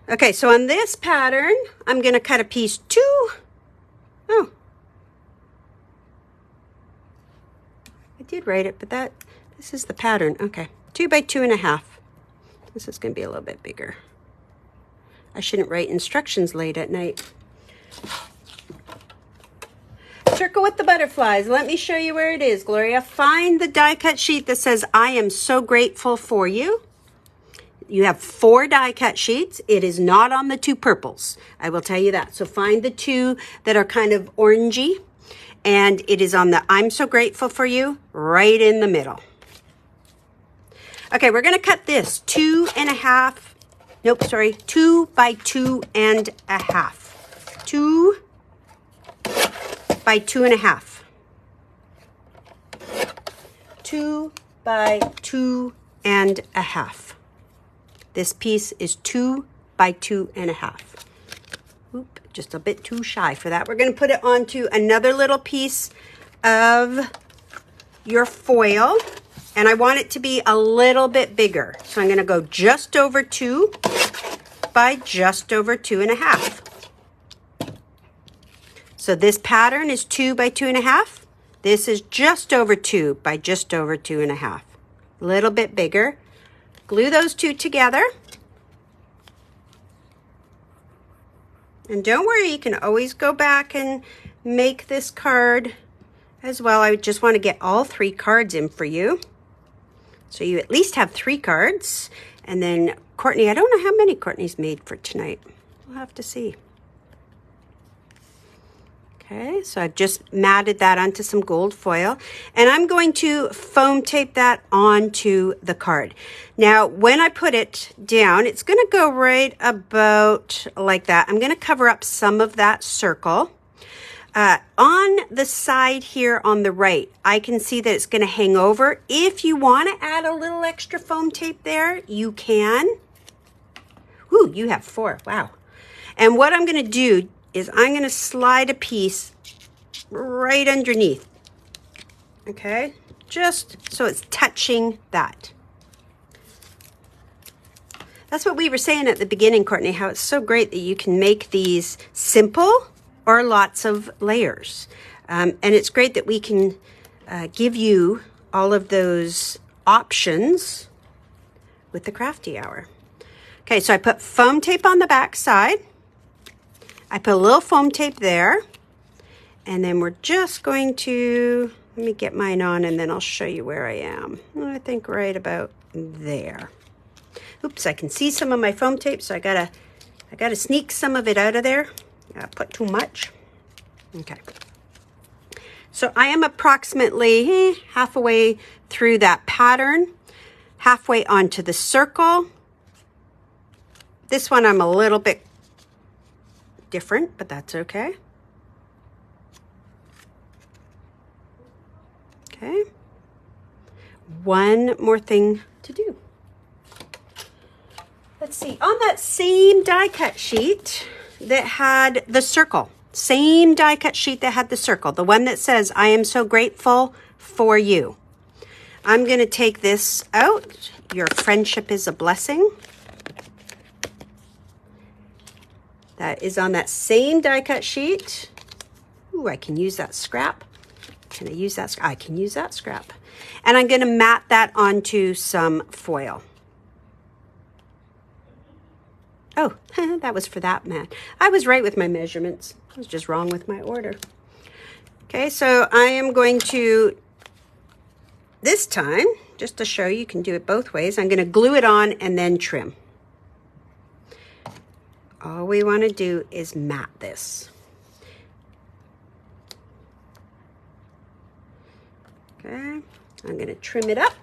Okay, so on this pattern, I'm going to cut a piece 2. Oh, I did write it, but this is the pattern. Okay, 2 by 2.5. This is going to be a little bit bigger. I shouldn't write instructions late at night. Circle with the butterflies. Let me show you where it is, Gloria. Find the die cut sheet that says, I am so grateful for you. You have 4 die cut sheets. It is not on the 2 purples. I will tell you that. So find the 2 that are kind of orangey, and it is on the I'm so grateful for you right in the middle. Okay, we're going to cut this 2.5. Nope, sorry, 2 by 2.5. 2 by 2.5. 2 by 2.5. This piece is 2 by 2.5. Oop, just a bit too shy for that. We're going to put it onto another little piece of your foil, and I want it to be a little bit bigger. So I'm going to go just over 2 by just over 2.5. So this pattern is 2 by 2.5. This is just over 2 by just over 2.5. A little bit bigger. Glue those 2 together. And don't worry, you can always go back and make this card as well. I just want to get all 3 cards in for you. So you at least have 3 cards. And then Courtney, I don't know how many Courtney's made for tonight. We'll have to see. Okay, so I've just matted that onto some gold foil, and I'm going to foam tape that onto the card. Now, when I put it down, it's going to go right about like that. I'm going to cover up some of that circle. On the side here on the right, I can see that it's going to hang over. If you want to add a little extra foam tape there, you can. Ooh, you have 4. Wow. And what I'm going to do is I'm going to slide a piece right underneath. Okay? Just so it's touching that. That's what we were saying at the beginning, Courtney, how it's so great that you can make these simple or lots of layers. And it's great that we can give you all of those options with the Crafty Hour. Okay, so I put foam tape on the back side. I put a little foam tape there. And then we're just going to, let me get mine on and then I'll show you where I am. I think right about there. Oops, I can see some of my foam tape, so I gotta sneak some of it out of there. I put too much. Okay. So I am approximately halfway through that pattern, halfway onto the circle. This one I'm a little bit different, but that's okay. Okay. One more thing to do. Let's see, on that same die cut sheet that had the circle, same die cut sheet that had the circle, the one that says, I am so grateful for you. I'm going to take this out. Your friendship is a blessing. That is on that same die cut sheet. Ooh, I can use that scrap. Can I use that? I can use that scrap. And I'm going to mat that onto some foil. Oh, that was for that mat. I was right with my measurements. I was just wrong with my order. Okay, so I am going to, this time, just to show you can do it both ways, I'm going to glue it on and then trim. All we want to do is mat this. Okay, I'm going to trim it up.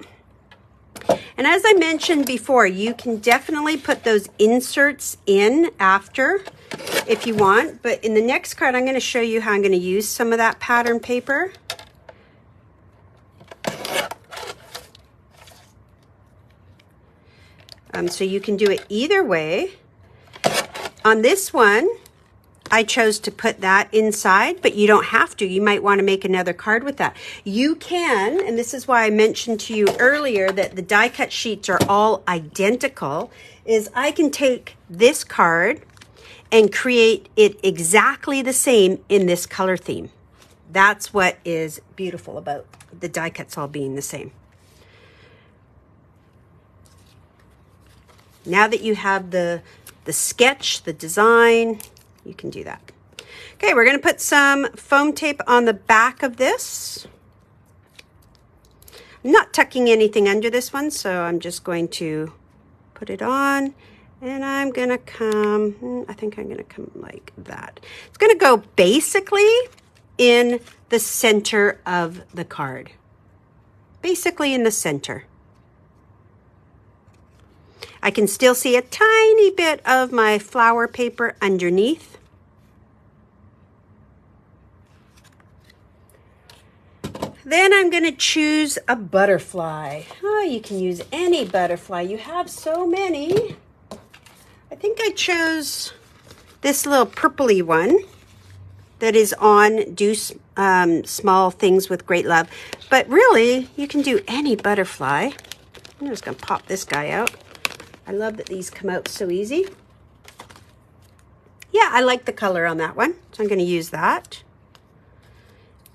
And as I mentioned before, you can definitely put those inserts in after if you want. But in the next card, I'm going to show you how I'm going to use some of that pattern paper. So you can do it either way. On this one, I chose to put that inside, but you don't have to. You might want to make another card with that. You can, and this is why I mentioned to you earlier that the die cut sheets are all identical, is I can take this card and create it exactly the same in this color theme. That's what is beautiful about the die cuts all being the same. Now that you have the sketch, the design, you can do that. Okay, we're going to put some foam tape on the back of this. I'm not tucking anything under this one, so I'm just going to put it on, and I'm going to come, I think I'm going to come like that. It's going to go basically in the center of the card. Basically in the center. I can still see a tiny bit of my flower paper underneath. Then I'm going to choose a butterfly. Oh, you can use any butterfly. You have so many. I think I chose this little purpley one that is on Do Small Things with Great Love. But really, you can do any butterfly. I'm just going to pop this guy out. I love that these come out so easy. Yeah, I like the color on that one, so I'm going to use that.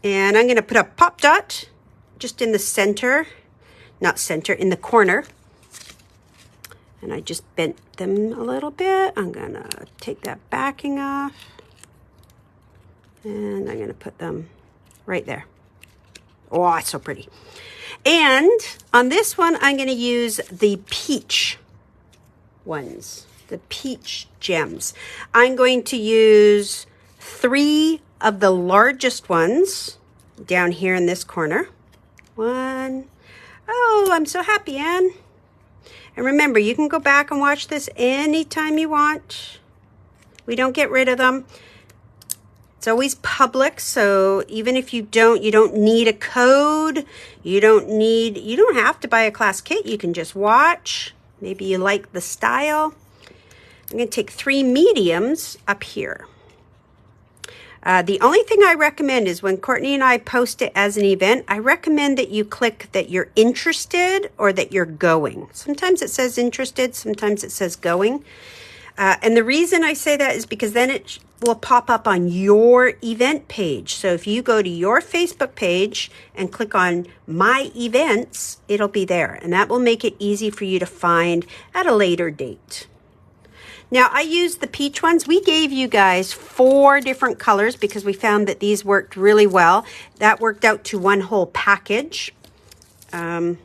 And I'm going to put a pop dot just in the center, not center, in the corner. And I just bent them a little bit. I'm going to take that backing off. And I'm going to put them right there. Oh, it's so pretty. And on this one, I'm going to use the peach ones, the peach gems. I'm going to use 3 of the largest ones down here in this corner. 1. Oh, I'm so happy, Anne. And remember, you can go back and watch this anytime you want. We don't get rid of them. It's always public, so even if you don't need a code. You don't have to buy a class kit. You can just watch. Maybe you like the style. I'm going to take 3 mediums up here. The only thing I recommend is when Courtney and I post it as an event, I recommend that you click that you're interested or that you're going. Sometimes it says interested, sometimes it says going. And the reason I say that is because then it will pop up on your event page. So if you go to your Facebook page and click on My Events, it'll be there. And that will make it easy for you to find at a later date. Now, I used the peach ones. We gave you guys 4 different colors because we found that these worked really well. That worked out to one whole package. So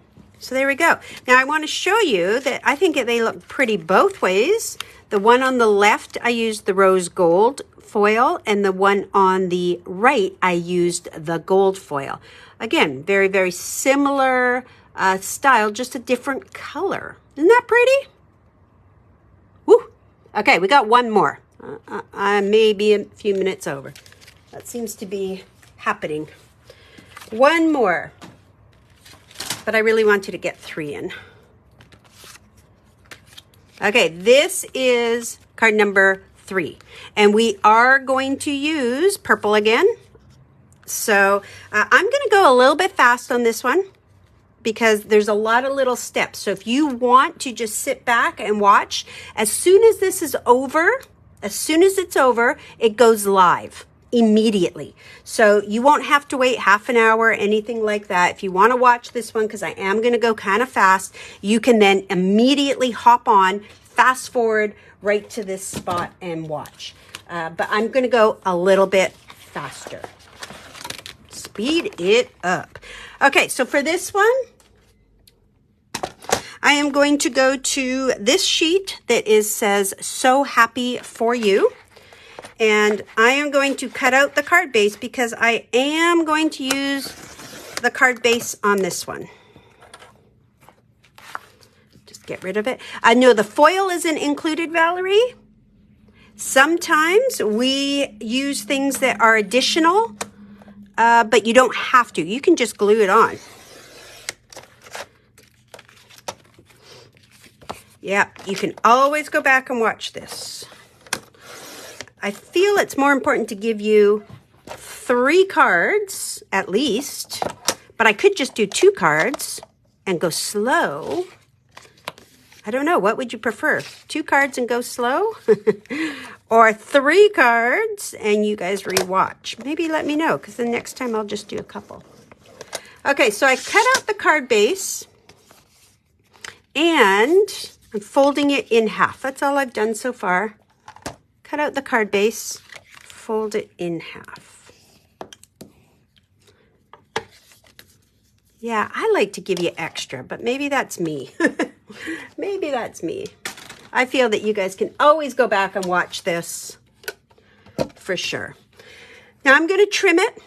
there we go. Now, I want to show you that I think that they look pretty both ways. The one on the left, I used the rose gold foil, and the one on the right, I used the gold foil. Again, very, very similar style, just a different color. Isn't that pretty? Woo! Okay, we got one more. I may be a few minutes over. That seems to be happening. One more. But I really wanted to get 3 in. Okay, this is card number 3. And we are going to use purple again. So I'm going to go a little bit fast on this one because there's a lot of little steps. So if you want to just sit back and watch, as soon as this is over, as soon as it's over, it goes live immediately. So you won't have to wait half an hour or anything like that. If you want to watch this one, because I am going to go kind of fast, you can then immediately hop on, fast forward right to this spot and watch. But I'm going to go a little bit faster. Speed it up. Okay, so for this one, I am going to go to this sheet that says So Happy For You. And I am going to cut out the card base because I am going to use the card base on this one. Just get rid of it. I know the foil isn't included, Valerie. Sometimes we use things that are additional, but you don't have to. You can just glue it on. Yeah, you can always go back and watch this. I feel it's more important to give you 3 cards at least, but I could just do 2 cards and go slow. I don't know. What would you prefer? 2 cards and go slow? Or 3 cards and you guys rewatch? Maybe let me know, because the next time I'll just do a couple. Okay, so I cut out the card base and I'm folding it in half. That's all I've done so far. Cut out the card base, fold it in half. Yeah, I like to give you extra, but maybe that's me. Maybe that's me. I feel that you guys can always go back and watch this for sure. Now I'm going to trim it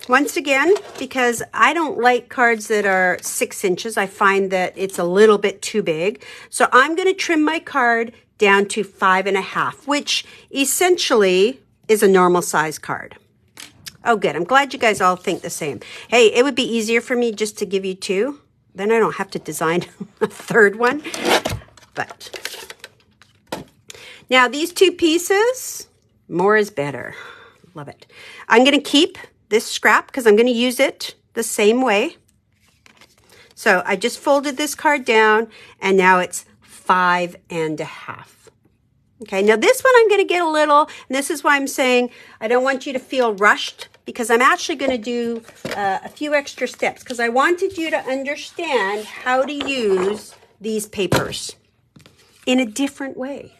once again because I don't like cards that are 6 inches. I find that it's a little bit too big. So I'm going to trim my card down to 5.5, which essentially is a normal size card. Oh, good. I'm glad you guys all think the same. Hey, it would be easier for me just to give you 2. Then I don't have to design a 3rd one. But now these 2 pieces, more is better. Love it. I'm going to keep this scrap because I'm going to use it the same way. So I just folded this card down and now it's 5.5. Okay, now this one I'm going to get a little, and this is why I'm saying I don't want you to feel rushed, because I'm actually going to do a few extra steps because I wanted you to understand how to use these papers in a different way.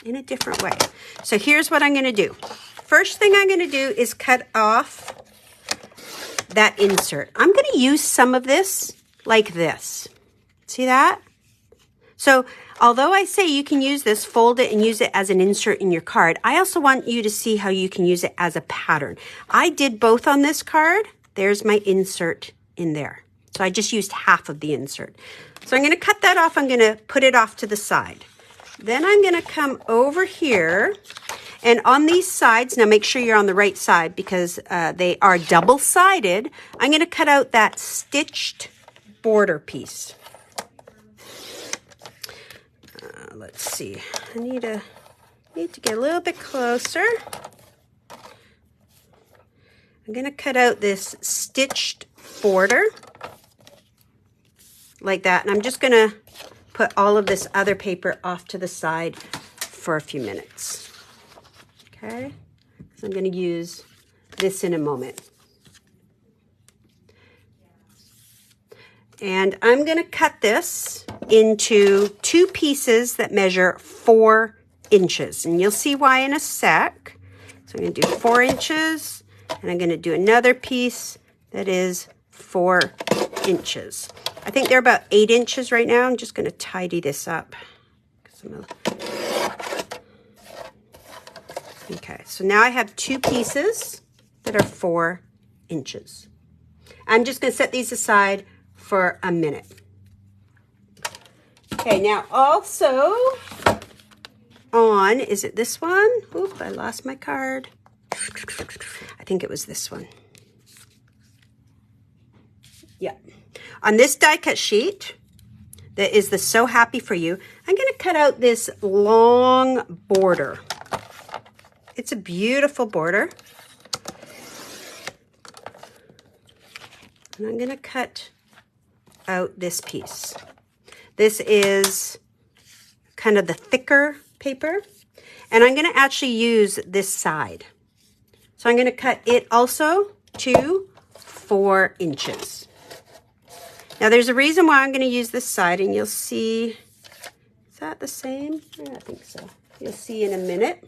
In a different way. So here's what I'm going to do. First thing I'm going to do is cut off that insert. I'm going to use some of this like this. See that? So although I say you can use this, fold it and use it as an insert in your card, I also want you to see how you can use it as a pattern. I did both on this card. There's my insert in there. So I just used half of the insert. So I'm going to cut that off. I'm going to put it off to the side. Then I'm going to come over here, and on these sides, now make sure you're on the right side because they are double-sided. I'm going to cut out that stitched border piece. Let's see. I need to get a little bit closer. I'm going to cut out this stitched border like that, and I'm just going to put all of this other paper off to the side for a few minutes. Okay, so I'm going to use this in a moment. And I'm going to cut this into 2 pieces that measure 4 inches. And you'll see why in a sec. So I'm going to do 4 inches, and I'm going to do another piece that is 4 inches. I think they're about 8 inches right now. I'm just going to tidy this up. Okay, so now I have 2 pieces that are 4 inches. I'm just going to set these aside for a minute. Okay, now also on, is it this one? Oop, I lost my card. I think it was this one. Yeah. On this die cut sheet, that is the So Happy For You, I'm going to cut out this long border. It's a beautiful border. And I'm going to cut out this piece. This is kind of the thicker paper, and I'm going to actually use this side. So I'm going to cut it also to 4 inches. Now there's a reason why I'm going to use this side, and you'll see, is that the same? Yeah, I think so. You'll see in a minute.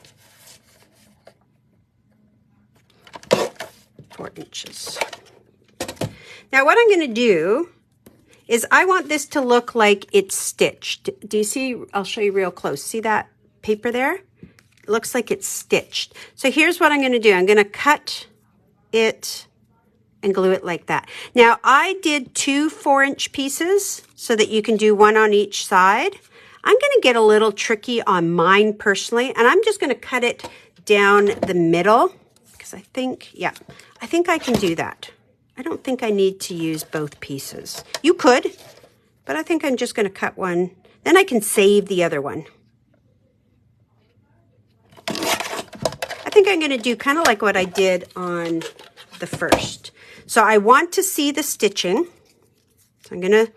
4 inches. Now what I'm going to do is I want this to look like it's stitched. Do you see? I'll show you real close. See that paper there? It looks like it's stitched. So here's what I'm going to do. I'm going to cut it and glue it like that. Now I did 2 4-inch pieces so that you can do 1 on each side. I'm going to get a little tricky on mine personally, and I'm just going to cut it down the middle because I think, yeah, I think I can do that. I don't think I need to use both pieces. You could, but I think I'm just going to cut one. Then I can save the other one. think I'm going to do kind of like what I did on the first. So I want to see the stitching. So I'm going to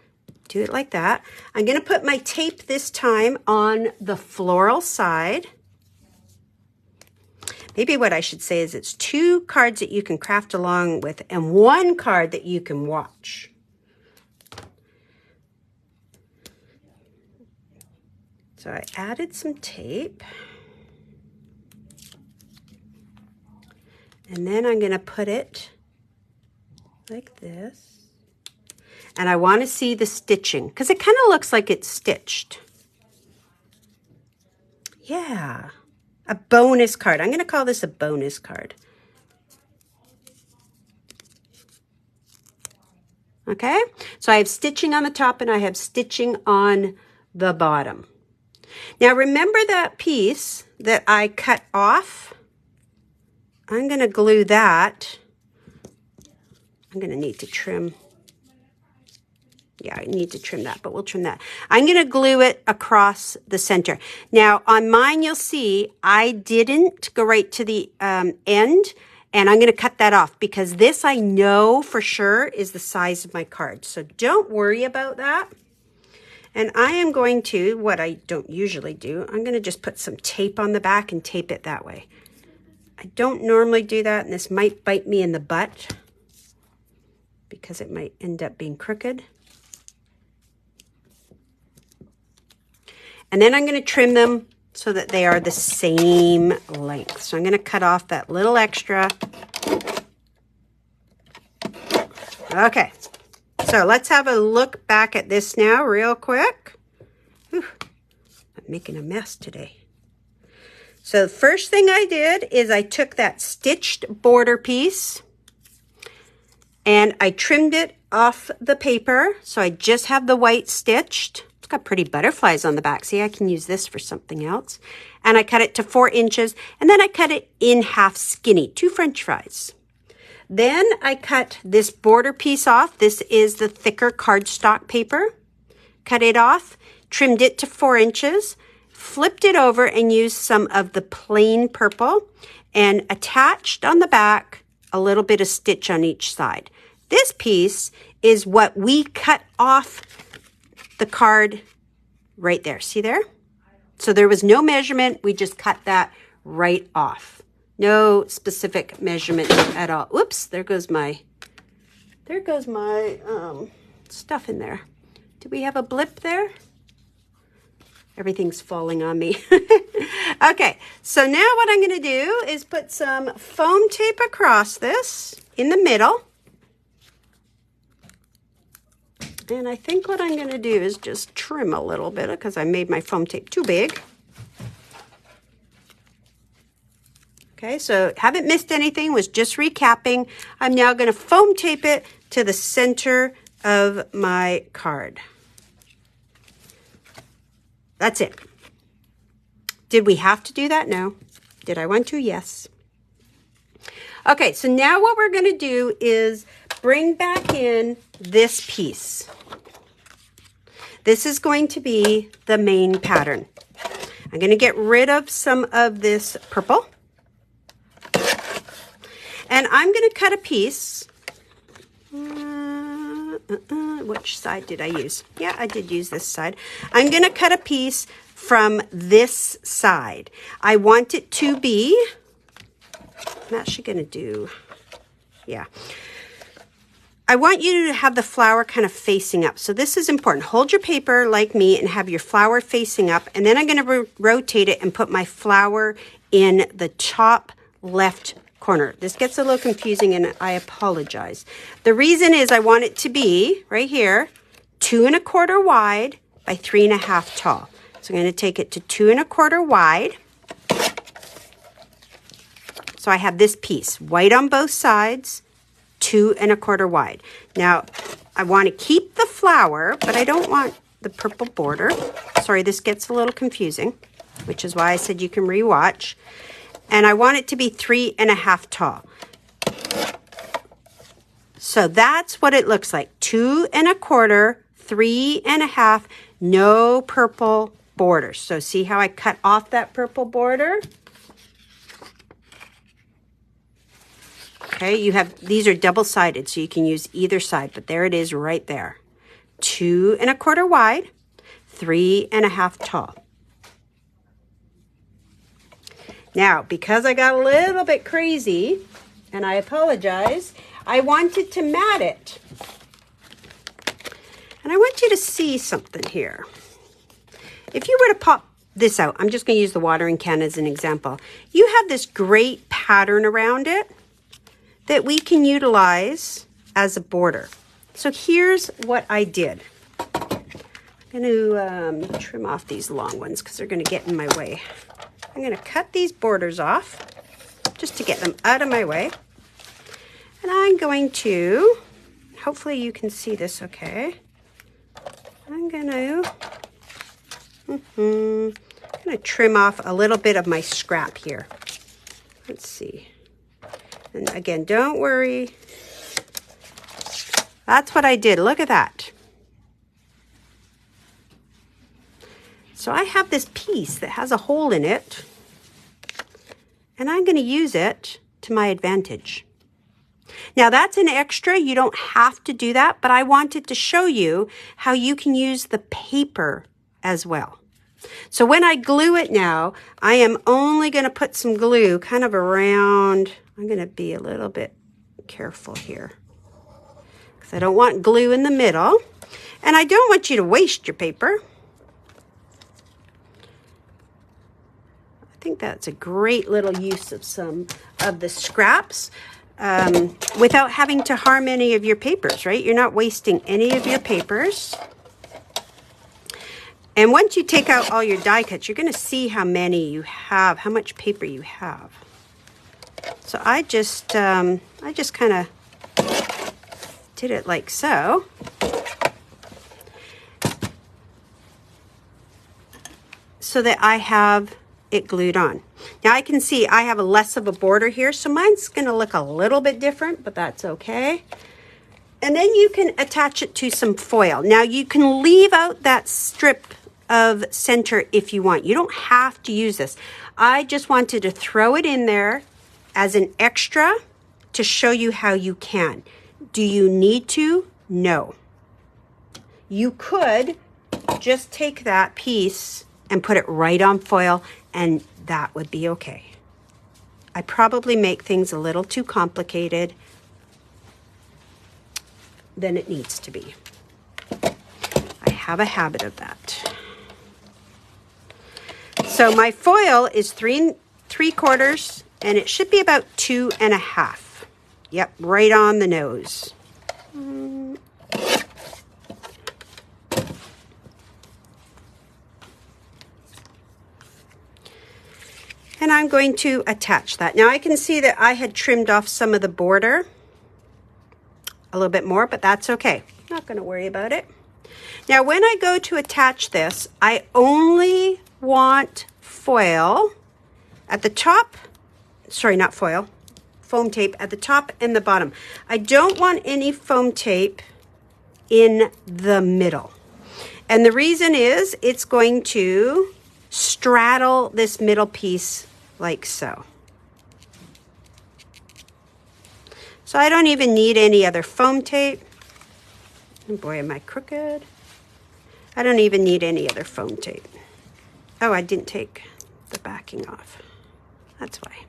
do it like that. I'm going to put my tape this time on the floral side. Maybe what I should say is it's 2 cards that you can craft along with and 1 card that you can watch. So I added some tape. And then I'm going to put it like this. And I want to see the stitching because it kind of looks like it's stitched. Yeah. A bonus card. I'm going to call this a bonus card. Okay, so I have stitching on the top and I have stitching on the bottom. Now remember that piece that I cut off? I'm going to glue that. I'm going to need to trim. Yeah, I need to trim that, but we'll trim that. I'm going to glue it across the center. Now, on mine, you'll see I didn't go right to the end, and I'm going to cut that off because this I know for sure is the size of my card. So don't worry about that. And I am going to, what I don't usually do, I'm going to just put some tape on the back and tape it that way. I don't normally do that, and this might bite me in the butt because it might end up being crooked. And then I'm going to trim them so that they are the same length. So I'm going to cut off that little extra. Okay, so let's have a look back at this now real quick. Whew, I'm making a mess today. So the first thing I did is I took that stitched border piece and I trimmed it off the paper. So I just have the white stitched. It's got pretty butterflies on the back. See, I can use this for something else. And I cut it to 4 inches, and then I cut it in half skinny, 2 French fries. Then I cut this border piece off. This is the thicker cardstock paper. Cut it off, trimmed it to 4 inches, flipped it over and used some of the plain purple and attached on the back a little bit of stitch on each side. This piece is what we cut off the card right there. See there? So there was no measurement. We just cut that right off. No specific measurement at all. Oops, there goes my stuff in there. Do we have a blip there? Everything's falling on me. Okay, so now what I'm going to do is put some foam tape across this in the middle. And I think what I'm going to do is just trim a little bit because I made my foam tape too big. Okay, so haven't missed anything, was just recapping. I'm now going to foam tape it to the center of my card. That's it. Did we have to do that? No. Did I want to? Yes. Okay, so now what we're going to do is bring back in this piece. This is going to be the main pattern. I'm going to get rid of some of this purple. And I'm going to cut a piece. Which side did I use? Yeah, I did use this side. I'm going to cut a piece from this side. I want it to be, I'm actually going to do, yeah. I want you to have the flower kind of facing up. So this is important. Hold your paper like me and have your flower facing up. And then I'm going to rotate it and put my flower in the top left corner. This gets a little confusing and I apologize. The reason is I want it to be right here, 2 1/4 wide by 3 1/2 tall. So I'm going to take it to 2 1/4 wide. So I have this piece, white on both sides, 2 1/4 wide. Now, I want to keep the flower, but I don't want the purple border. Sorry, this gets a little confusing, which is why I said you can rewatch. And I want it to be 3 1/2 tall. So that's what it looks like. 2 1/4, 3 1/2, no purple border. So see how I cut off that purple border? Okay, you have, these are double-sided, so you can use either side, but there it is right there. 2 1/4 wide, 3 1/2 tall. Now, because I got a little bit crazy, and I apologize, I wanted to mat it. And I want you to see something here. If you were to pop this out, I'm just going to use the watering can as an example. You have this great pattern around it that we can utilize as a border. So here's what I did. I'm going to trim off these long ones because they're going to get in my way. I'm going to cut these borders off just to get them out of my way. And I'm going to, hopefully you can see this okay. I'm going to trim off a little bit of my scrap here. Let's see. And again, don't worry. That's what I did. Look at that. So I have this piece that has a hole in it, and I'm going to use it to my advantage. Now that's an extra. You don't have to do that, but I wanted to show you how you can use the paper as well. So when I glue it now, I am only going to put some glue kind of around. I'm going to be a little bit careful here because I don't want glue in the middle, and I don't want you to waste your paper. I think that's a great little use of some of the scraps without having to harm any of your papers, right? You're not wasting any of your papers. And once you take out all your die cuts, you're going to see how many you have, how much paper you have. So I just kind of did it like so. So that I have it glued on. Now I can see I have a less of a border here, so mine's going to look a little bit different, but that's okay. And then you can attach it to some foil. Now you can leave out that strip of center if you want. You don't have to use this. I just wanted to throw it in there as an extra to show you how you can. Do you need to? No. You could just take that piece and put it right on foil, and that would be okay. I probably make things a little too complicated than it needs to be. I have a habit of that. So my foil is 3 3/4, and it should be about 2 1/2. Yep, right on the nose. And I'm going to attach that. Now I can see that I had trimmed off some of the border a little bit more, but that's okay. Not going to worry about it. Now when I go to attach this, I only want foil at the top, sorry, not foil, foam tape at the top and the bottom. I don't want any foam tape in the middle. And the reason is it's going to straddle this middle piece like so. So I don't even need any other foam tape. Oh boy, am I crooked. I don't even need any other foam tape. Oh, I didn't take the backing off. That's why.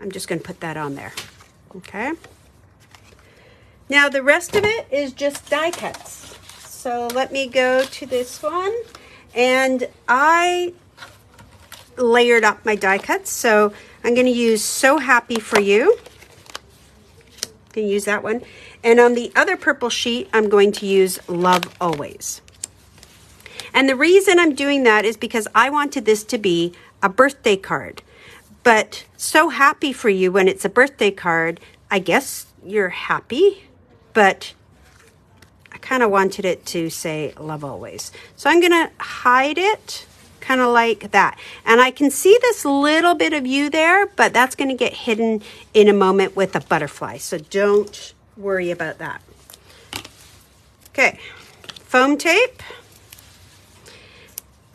I'm just going to put that on there. Okay. Now the rest of it is just die cuts. So let me go to this one. And I layered up my die cuts. So I'm going to use So Happy For You. I'm going to use that one. And on the other purple sheet, I'm going to use Love Always. And the reason I'm doing that is because I wanted this to be a birthday card. But So Happy For You, when it's a birthday card, I guess you're happy, but I kind of wanted it to say Love Always. So I'm going to hide it kind of like that. And I can see this little bit of you there, but that's going to get hidden in a moment with a butterfly. So don't worry about that. Okay, foam tape.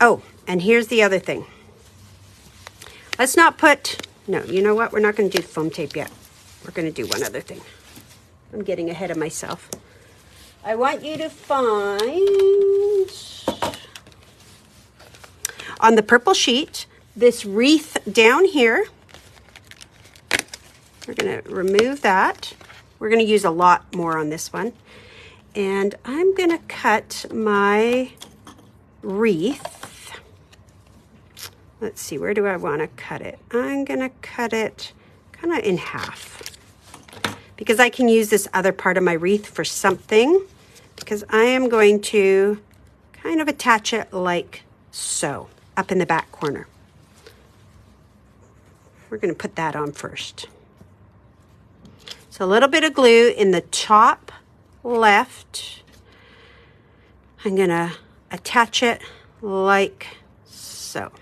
Oh, and here's the other thing. Let's not put, no, you know what? We're not going to do foam tape yet. we're going to do one other thing. I'm getting ahead of myself. I want you to find on the purple sheet this wreath down here. We're going to remove that. We're going to use a lot more on this one. And I'm going to cut my wreath. Let's see, where do I want to cut it? I'm going to cut it kind of in half, because I can use this other part of my wreath for something, because I am going to kind of attach it like so, up in the back corner. We're going to put that on first. So a little bit of glue in the top left. I'm going to attach it like so.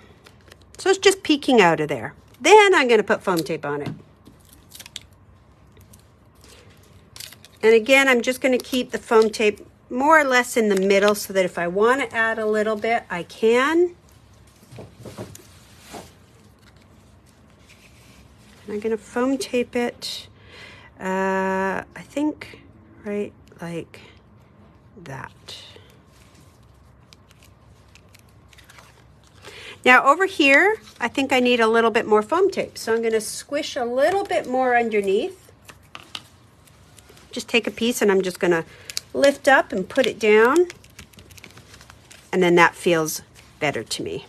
So it's just peeking out of there. Then I'm going to put foam tape on it. And again, I'm just going to keep the foam tape more or less in the middle so that if I want to add a little bit, I can. And I'm going to foam tape it, I think, right like that. Now over here, I think I need a little bit more foam tape. So I'm going to squish a little bit more underneath. Just take a piece and I'm just going to lift up and put it down. And then that feels better to me.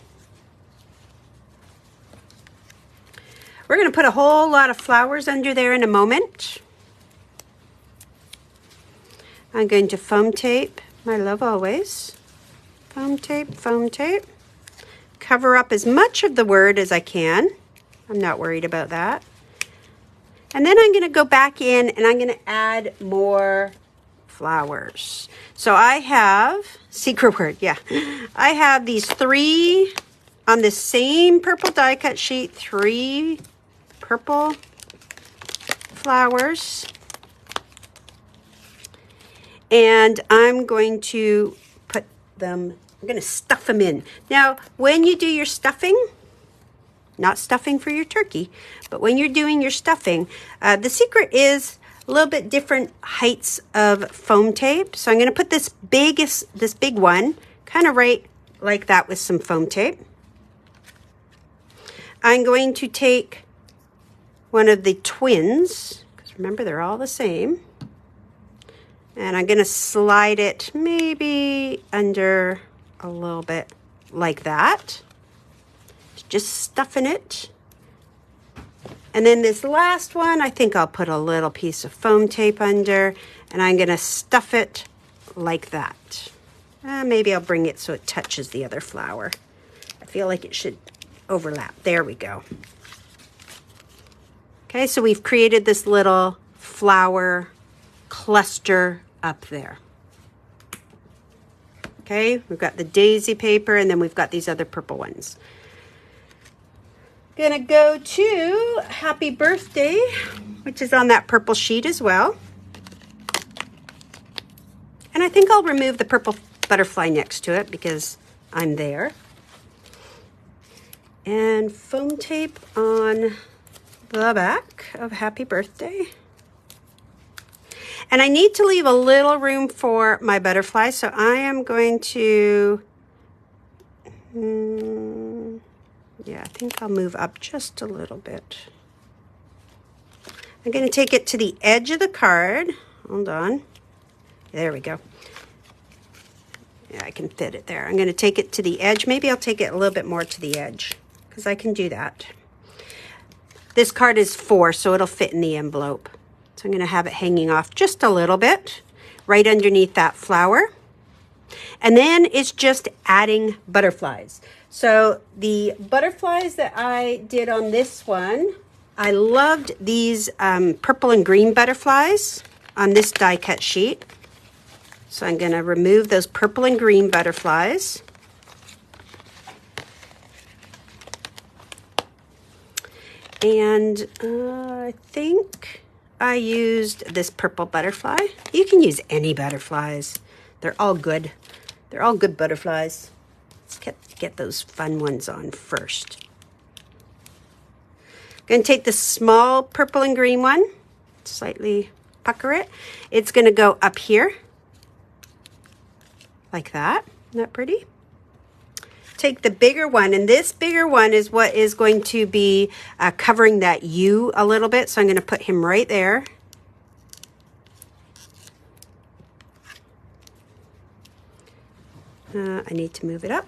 We're going to put a whole lot of flowers under there in a moment. I'm going to foam tape, my love always. Foam tape, foam tape. Cover up as much of the word as I can. I'm not worried about that. And then I'm going to go back in and I'm going to add more flowers. So I have, secret word, yeah. I have these 3 on this same purple die cut sheet, 3 purple flowers. And I'm going to put them, I'm going to stuff them in. Now, when you do your stuffing, not stuffing for your turkey, but when you're doing your stuffing, the secret is a little bit different heights of foam tape. So I'm going to put this big one kind of right like that with some foam tape. I'm going to take one of the twins, because remember they're all the same, and I'm going to slide it maybe under a little bit like that. Just stuffing it. And then this last one, I think I'll put a little piece of foam tape under, and I'm going to stuff it like that. Maybe I'll bring it so it touches the other flower. I feel like it should overlap. There we go. Okay, so we've created this little flower cluster up there. Okay, we've got the daisy paper, and then we've got these other purple ones. Gonna go to Happy Birthday, which is on that purple sheet as well. And I think I'll remove the purple butterfly next to it because I'm there. And foam tape on the back of Happy Birthday. And I need to leave a little room for my butterfly, so I am going to, yeah, I think I'll move up just a little bit. I'm going to take it to the edge of the card. Hold on. There we go. Yeah, I can fit it there. I'm going to take it to the edge. Maybe I'll take it a little bit more to the edge because I can do that. This card is 4, so it'll fit in the envelope. So I'm going to have it hanging off just a little bit right underneath that flower. And then it's just adding butterflies. So the butterflies that I did on this one, I loved these purple and green butterflies on this die cut sheet. So I'm going to remove those purple and green butterflies. And I think I used this purple butterfly. You can use any butterflies. They're all good. They're all good butterflies. Let's get those fun ones on first. I'm going to take the small purple and green one. slightly pucker it. It's going to go up here like that. Isn't that pretty? Take the bigger one, and this bigger one is what is going to be covering that U a little bit. So I'm going to put him right there. I need to move it up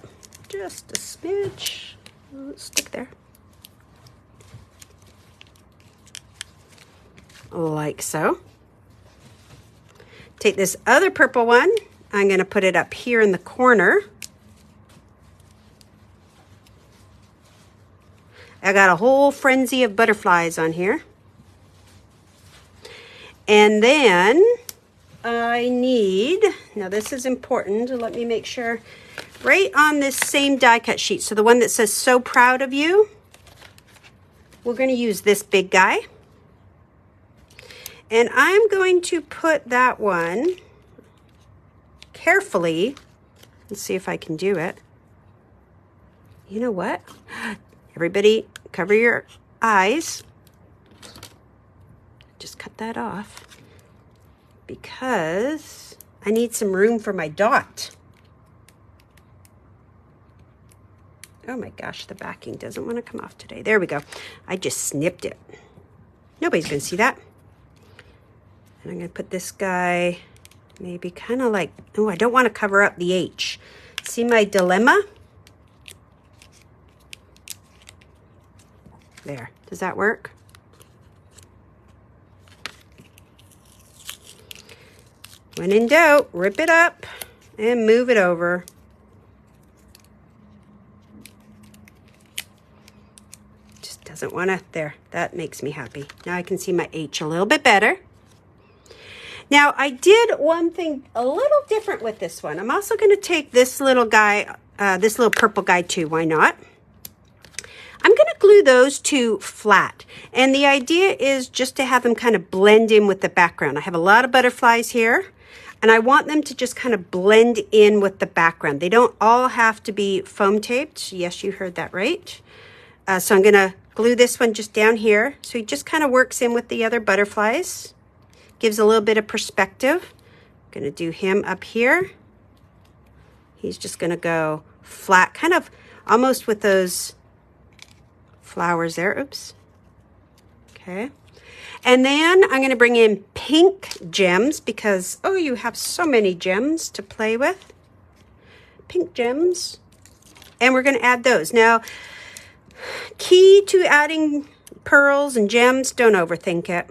just a smidge. Let's stick there. Like so. Take this other purple one. I'm going to put it up here in the corner. I got a whole frenzy of butterflies on here. And then I need, now this is important, let me make sure, right on this same die cut sheet, so the one that says "So Proud of You," we're going to use this big guy. And I'm going to put that one carefully. Let's see if I can do it. You know what? Everybody cover your eyes. Just cut that off because I need some room for my dot. Oh my gosh, the backing doesn't want to come off today. There we go. I just snipped it. Nobody's going to see that. And I'm going to put this guy maybe kind of like, oh, I don't want to cover up the H. See my dilemma? There. Does that work? When in doubt, rip it up and move it over. Just doesn't want to, there. That makes me happy. Now I can see my H a little bit better. Now, I did one thing a little different with this one. I'm also going to take this little guy, this little purple guy too. Why not? I'm going to glue those two flat. And the idea is just to have them kind of blend in with the background. I have a lot of butterflies here, and I want them to just kind of blend in with the background. They don't all have to be foam taped. Yes, you heard that right. So I'm going to glue this one just down here. So he just kind of works in with the other butterflies. Gives a little bit of perspective. I'm going to do him up here. He's just going to go flat, kind of almost with those flowers there. Oops. Okay. And then I'm going to bring in pink gems because, oh, you have so many gems to play with. Pink gems. And we're going to add those. Now, key to adding pearls and gems, don't overthink it.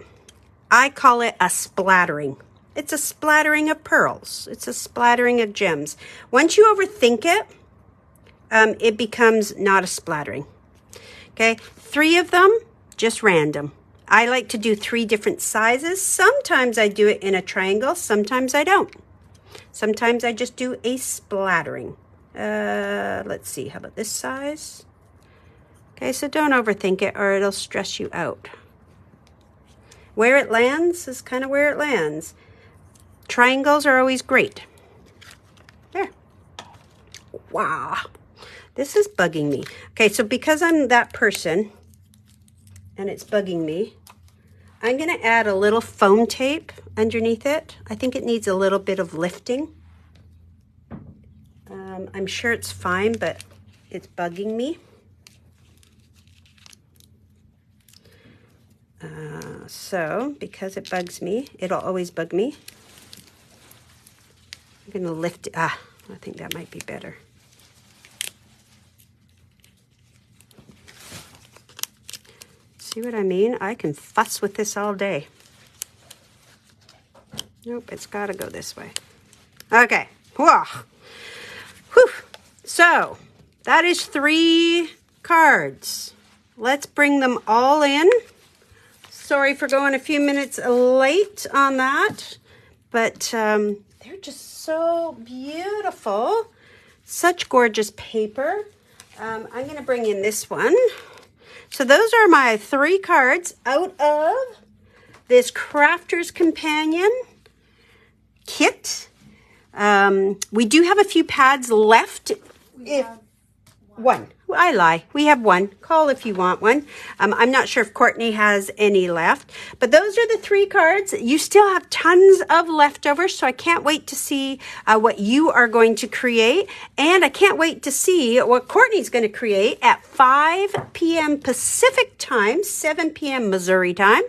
I call it a splattering. It's a splattering of pearls. It's a splattering of gems. Once you overthink it, it becomes not a splattering. Okay, 3 of them, just random. I like to do 3 different sizes. Sometimes I do it in a triangle. Sometimes I don't. Sometimes I just do a splattering. Let's see, how about this size? Okay, so don't overthink it or it'll stress you out. Where it lands is kind of where it lands. Triangles are always great. There. Wow. This is bugging me. Okay, so because I'm that person and it's bugging me, I'm going to add a little foam tape underneath it. I think it needs a little bit of lifting. I'm sure it's fine, but it's bugging me. So, because it bugs me, it'll always bug me. I'm going to lift it. I think that might be better. See what I mean? I can fuss with this all day. Nope, it's got to go this way. Okay. Whoa. Whew. So, that is 3 cards. Let's bring them all in. Sorry for going a few minutes late on that, but they're just so beautiful. Such gorgeous paper. I'm going to bring in this one. So those are my 3 cards out of this Crafter's Companion kit. We do have a few pads left.
We have
one. I lie. We have one. Call if you want one. I'm not sure if Courtney has any left, but those are the 3 cards. You still have tons of leftovers, so I can't wait to see what you are going to create, and I can't wait to see what Courtney's going to create at 5 p.m. Pacific time, 7 p.m. Missouri time.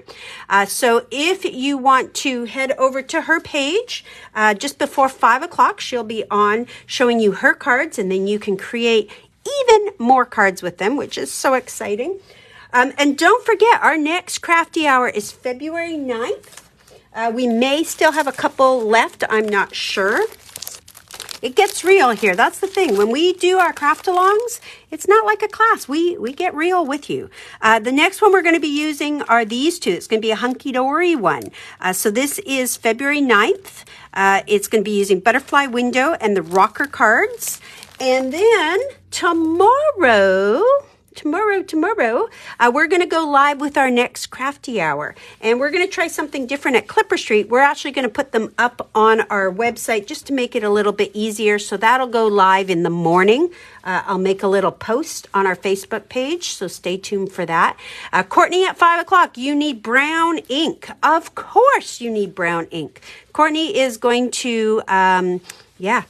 So if you want to head over to her page just before 5 o'clock, she'll be on showing you her cards, and then you can create even more cards with them, which is so exciting. And don't forget, our next Crafty Hour is February 9th. We may still have a couple left. I'm not sure. It gets real here. That's the thing. When we do our craft-alongs, it's not like a class. We get real with you. The next one we're going to be using are these 2. It's going to be a hunky-dory one. So this is February 9th. It's going to be using Butterfly Window and the Rocker cards. And then tomorrow, we're going to go live with our next Crafty Hour. And we're going to try something different at Clipper Street. We're actually going to put them up on our website just to make it a little bit easier. So that'll go live in the morning. I'll make a little post on our Facebook page, so stay tuned for that. Courtney, at 5 o'clock, you need brown ink. Of course you need brown ink. Courtney is going to...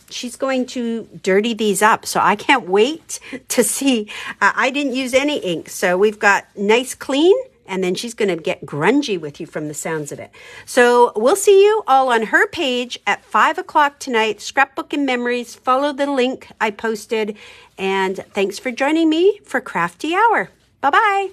she's going to dirty these up. So I can't wait to see. I didn't use any ink. So we've got nice clean, and then she's going to get grungy with you from the sounds of it. So we'll see you all on her page at 5 o'clock tonight. Scrapbook and Memories. Follow the link I posted. And thanks for joining me for Crafty Hour. Bye-bye.